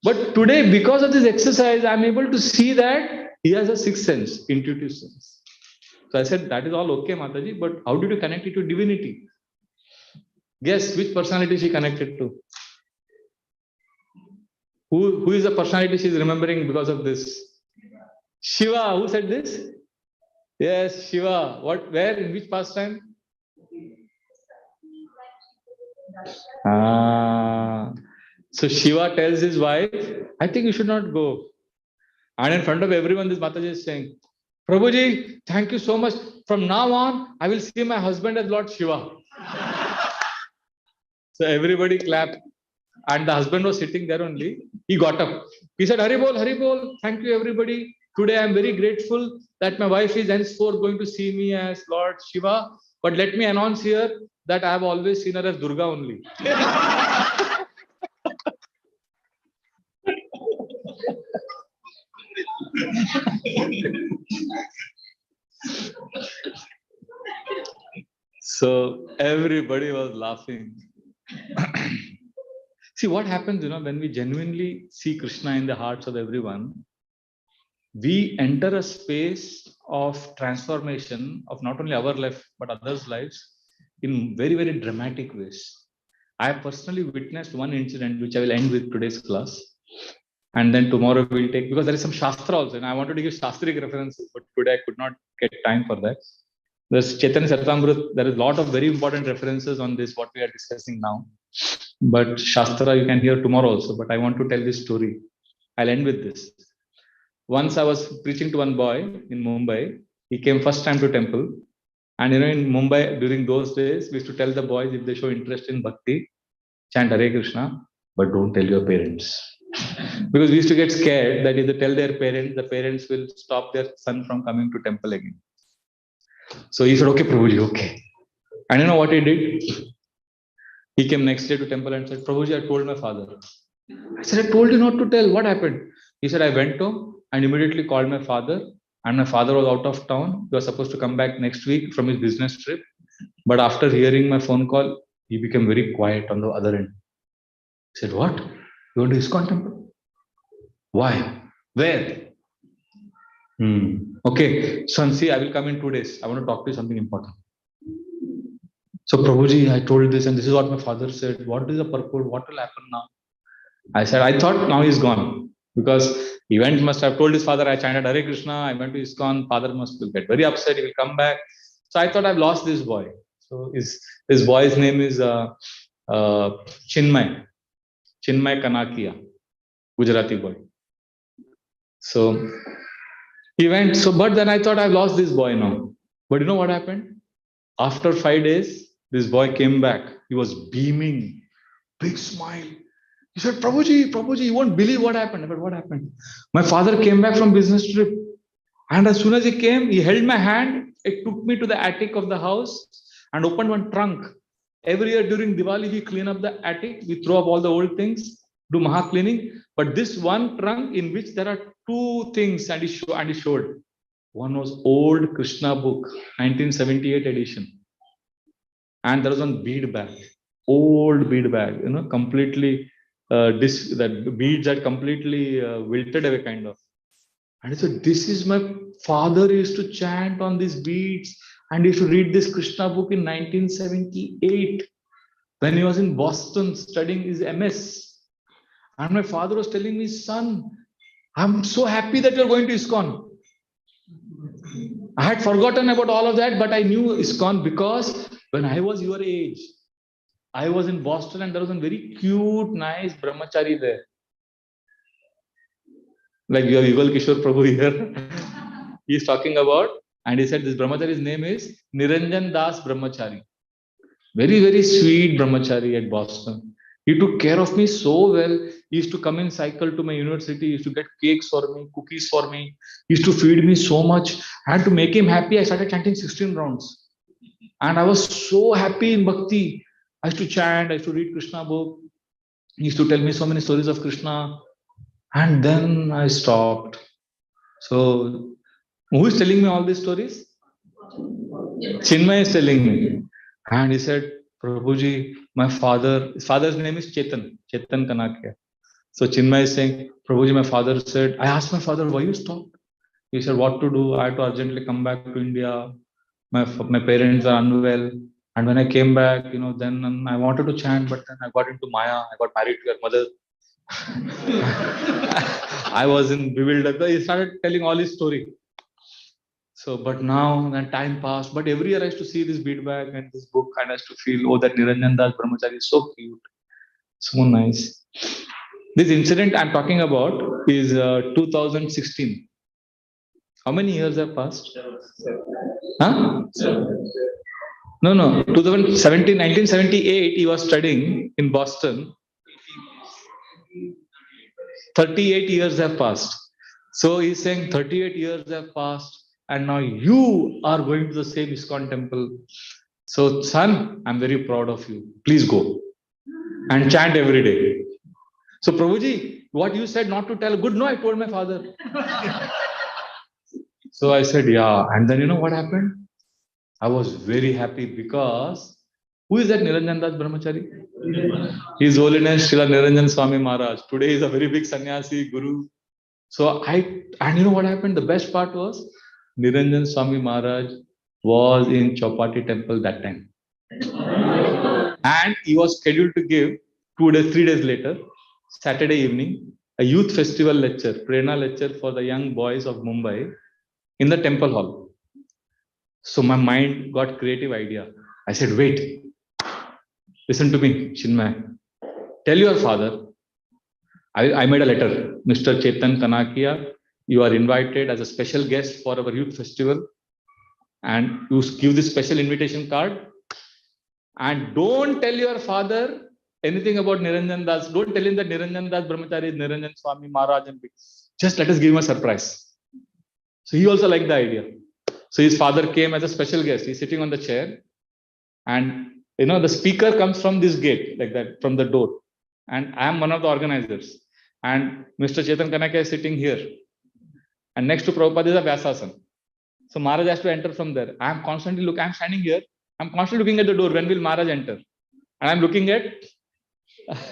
But today, because of this exercise, I'm able to see that he has a sixth sense, intuitive sense. So I said, that is all okay, Mataji, but how did you connect it to divinity? Guess which personality she connected to? Who is the personality she's remembering because of this? Shiva. Who said this? Yes, Shiva. What? Where? In which pastime? So Shiva tells his wife, I think you should not go. And in front of everyone, this Mataji is saying, Prabhuji, thank you so much. From now on, I will see my husband as Lord Shiva. So everybody clapped. And the husband was sitting there only. He got up. He said, Hari bol, thank you everybody. Today I am very grateful that my wife is henceforth going to see me as Lord Shiva. But let me announce here that I have always seen her as Durga only. So everybody was laughing. See what happens, when we genuinely see Krishna in the hearts of everyone, we enter a space of transformation of not only our life but others' lives in very, very dramatic ways. I have personally witnessed one incident which I will end with today's class. And then tomorrow we'll take, because there is some Shastra also, and I wanted to give Shastric references, but today I could not get time for that. There's Chaitanya Charitamrita, there is a lot of very important references on this, what we are discussing now. But Shastra you can hear tomorrow also, but I want to tell this story. I'll end with this. Once I was preaching to one boy in Mumbai. He came first time to temple. And in Mumbai, during those days, we used to tell the boys, if they show interest in bhakti, chant Hare Krishna, but don't tell your parents. Because we used to get scared that if they tell their parents, the parents will stop their son from coming to temple again. So he said, okay, Prabhuji, okay. And you know what he did? He came next day to temple and said, Prabhuji, I told my father. I said, I told you not to tell. What happened? He said, I went home and immediately called my father. And my father was out of town. He was supposed to come back next week from his business trip. But after hearing my phone call, he became very quiet on the other end. He said, what? You want to ISKCON temple? Why? Where? Okay, son, see, I will come in 2 days. I want to talk to you something important. So, Prabhuji, I told this, and this is what my father said. What is the purport? What will happen now? I said, I thought now he's gone. Because he must have told his father, I chanted Hare Krishna, I went to ISKCON, father must get very upset, he will come back. So I thought I've lost this boy. So his boy's name is Chinmay Kanakia, Gujarati boy. So he went, but then I thought I've lost this boy now. But you know what happened? After 5 days, this boy came back. He was beaming, big smile. He said, Prabhuji, you won't believe what happened. But what happened? My father came back from business trip. And as soon as he came, he held my hand. It took me to the attic of the house and opened one trunk. Every year during Diwali, we clean up the attic. We throw up all the old things, do Maha cleaning. But this one trunk in which there are 2 things and he showed. One was old Krishna book, 1978 edition. And there was one bead bag, old bead bag, completely, that beads had completely wilted away kind of. And he said, this is my father used to chant on these beads and he used to read this Krishna book in 1978 when he was in Boston studying his MS. And my father was telling me, son, I'm so happy that you're going to ISKCON. I had forgotten about all of that, but I knew ISKCON because when I was your age, I was in Boston and there was a very cute, nice brahmachari there. Like you have Yugal Kishore Prabhu here. He's talking about, and he said this brahmachari's name is Niranjan Das Brahmachari. Very, very sweet brahmachari at Boston. He took care of me so well. He used to come in cycle to my university. He used to get cakes for me, cookies for me. He used to feed me so much. And to make him happy, I started chanting 16 rounds. And I was so happy in bhakti. I used to chant, I used to read Krishna book. He used to tell me so many stories of Krishna. And then I stopped. So, who is telling me all these stories? Chinmay is telling me. And he said, Prabhuji, his father's name is Chetan Kanakia. So Chinmay is saying, Prabhuji, my father said, I asked my father, why you stopped? He said, what to do? I had to urgently come back to India. My parents are unwell. And when I came back, then I wanted to chant, but then I got into Maya. I got married to your mother. I was in bewildered. He started telling all his story. So, but now that time passed, but every year I used to see this bead bag and this book, and I used to feel, oh, that Niranjan Das Brahmachari is so cute, so nice. This incident I'm talking about is 2016. How many years have passed? Huh? No. 2017, 1978, he was studying in Boston. 38 years have passed. So he's saying 38 years have passed, and now you are going to the same ISKCON temple. So, son, I'm very proud of you. Please go and chant every day. So, Prabhuji, what you said not to tell, good, no, I told my father. So I said, yeah. And then you know what happened? I was very happy because who is that Niranjan Das Brahmachari? His Holiness Srila Niranjan Swami Maharaj. Today he is a very big sannyasi, guru. So and you know what happened? The best part was Niranjan Swami Maharaj was in Chowpatty temple that time. And he was scheduled to give 3 days later, Saturday evening, a youth festival lecture, Prerna lecture for the young boys of Mumbai in the temple hall. So my mind got creative idea. I said, wait, listen to me, Chinmay. Tell your father, I made a letter, Mr. Chetan Kanakia, you are invited as a special guest for our youth festival, and you give this special invitation card. And don't tell your father anything about Niranjan Das. Don't tell him that Niranjan Das Brahmachari is Niranjan Swami Maharaj. Just let us give him a surprise. So he also liked the idea. So his father came as a special guest. He's sitting on the chair. And the speaker comes from this gate, like that, from the door. And I am one of the organizers. And Mr. Chetan Kanakia is sitting here. And next to Prabhupada is a Vyasasana. So Maharaj has to enter from there. I'm standing here. I'm constantly looking at the door. When will Maharaj enter? And I'm looking at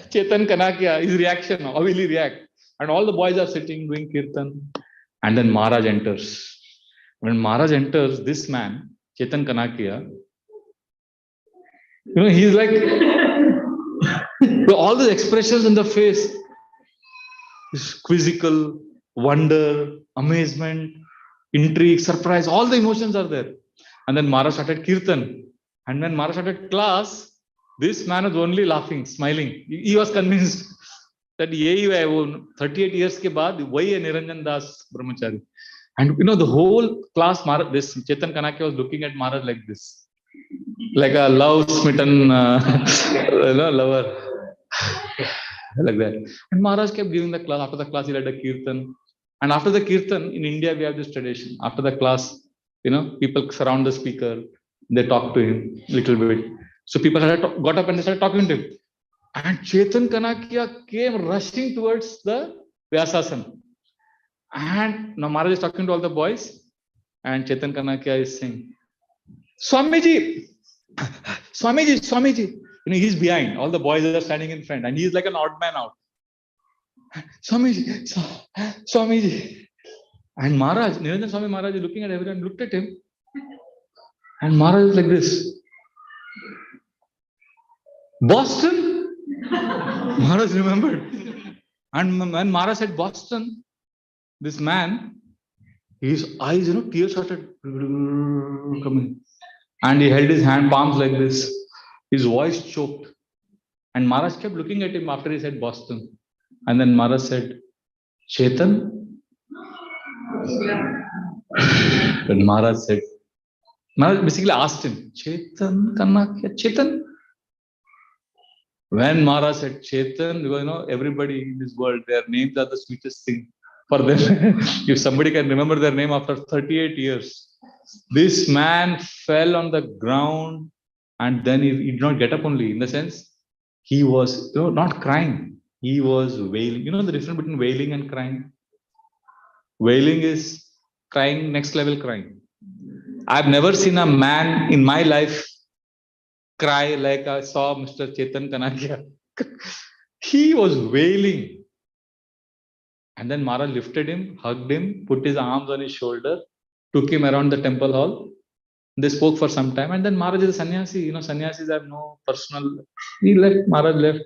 Chetan Kanakia, his reaction. How will he react? And all the boys are sitting doing kirtan. And then Maharaj enters. When Maharaj enters, this man, Chetan Kanakia, he's like, all the expressions in the face, quizzical, wonder, amazement, intrigue, surprise, all the emotions are there. And then Maharaj started kirtan. And when Maharaj started class, this man was only laughing, smiling. He was convinced that 38 years ke baad, why a Niranjan Das Brahmachari. And the whole class, this Chetan Kanakia was looking at Maharaj like this, like a love-smitten lover, like that. And Maharaj kept giving the class. After the class, he led a kirtan. And after the kirtan, in India, we have this tradition. After the class, people surround the speaker, they talk to him a little bit. So people got up and they started talking to him. And Chetan Kanakia came rushing towards the Vyasasana. And now Maharaj is talking to all the boys, and Chetan Kanakia is saying, Swamiji. He's behind. All the boys are standing in front, and he's like an odd man out. Swamiji. And Maharaj, Niranjan Swami Maharaj is looking at everyone, looked at him, and Maharaj is like this. Boston? Maharaj remembered. And when Maharaj said Boston, this man, his eyes, tears started coming. And he held his palms like this. His voice choked. And Maharaj kept looking at him after he said Boston. And then Maharaj said, Chetan? And Maharaj basically asked him, Chetan Kanakia, Chetan? When Maharaj said Chetan, because everybody in this world, their names are the sweetest thing for them. If somebody can remember their name after 38 years, this man fell on the ground, and then he did not get up only. In the sense, he was not crying, he was wailing. The difference between wailing and crying? Wailing is crying, next level crying. I've never seen a man in my life cry like I saw Mr. Chetan Kanakia. He was wailing. And then Maharaj lifted him, hugged him, put his arms on his shoulder, took him around the temple hall. They spoke for some time. And then Maharaj is a sannyasi. You know, sannyasis have no personal. He left, Maharaj left.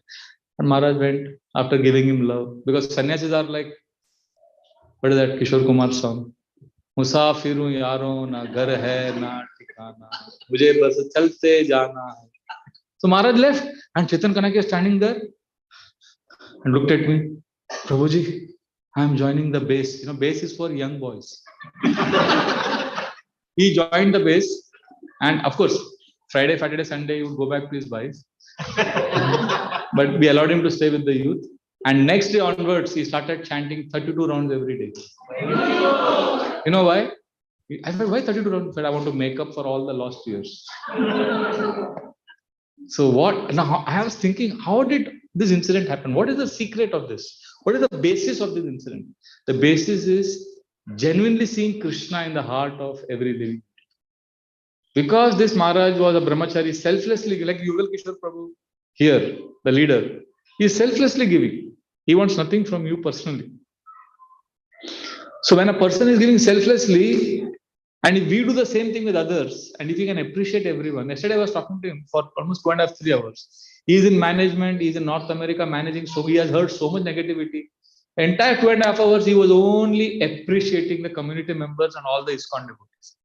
And Maharaj went after giving him love. Because sannyasis are like, what is that Kishore Kumar song? मुसाफिरों यारों ना घर है ना ठिकाना मुझे बस चलते जाना है. So Maharaj left and Chetan Kanakia standing there and looked at me. Prabhuji, I am joining the base. You know, base is for young boys. He joined the base, and of course, Friday, Saturday, Sunday, he would go back to his wives. But we allowed him to stay with the youth. And next day onwards, he started chanting 32 rounds every day. You know why? I said, why 32 rounds? He said, I want to make up for all the lost years. So what? Now I was thinking, how did this incident happen? What is the secret of this? What is the basis of this incident? The basis is genuinely seeing Krishna in the heart of every living. Because this Maharaj was a brahmachari, selflessly, like Yugal Kishore Prabhu here, the leader, he is selflessly giving. He wants nothing from you personally. So when a person is giving selflessly, and if we do the same thing with others, and if we can appreciate everyone, yesterday I was talking to him for almost 2.5, 3 hours. He is in management, he is in North America managing, so he has heard so much negativity. The entire 2.5 hours, he was only appreciating the community members and all the ISKCON devotees.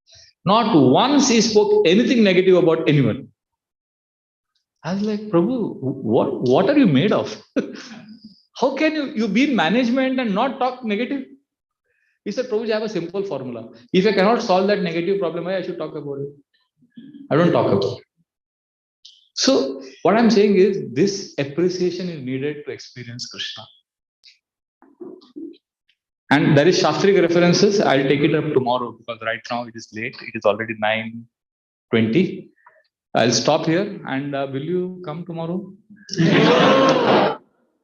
Not once he spoke anything negative about anyone. I was like, Prabhu, what are you made of? How can you be in management and not talk negative? He said, Prabhuji, I have a simple formula. If I cannot solve that negative problem, why I should talk about it? I don't talk about it. So what I'm saying is this appreciation is needed to experience Krishna. And there is Shastric references. I'll take it up tomorrow because right now it is late. It is already 9:20. I'll stop here and will you come tomorrow?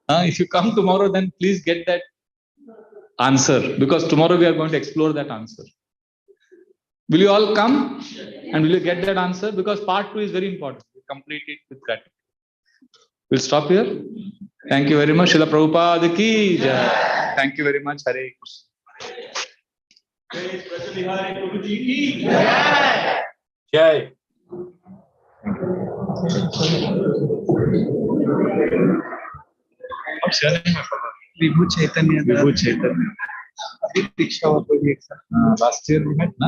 If you come tomorrow, then please get that answer because tomorrow we are going to explore that answer. Will you all come and will you get that answer? Because part 2 is very important. We complete it with gratitude. We'll stop here. Thank you very much. Srila Prabhupada ki jai. Thank you very much. Hare Krishna. Jai. What's your name, my brother? Vibhu Chaitanya. Vibhu Chaitanya. Diksha was last year we met, na?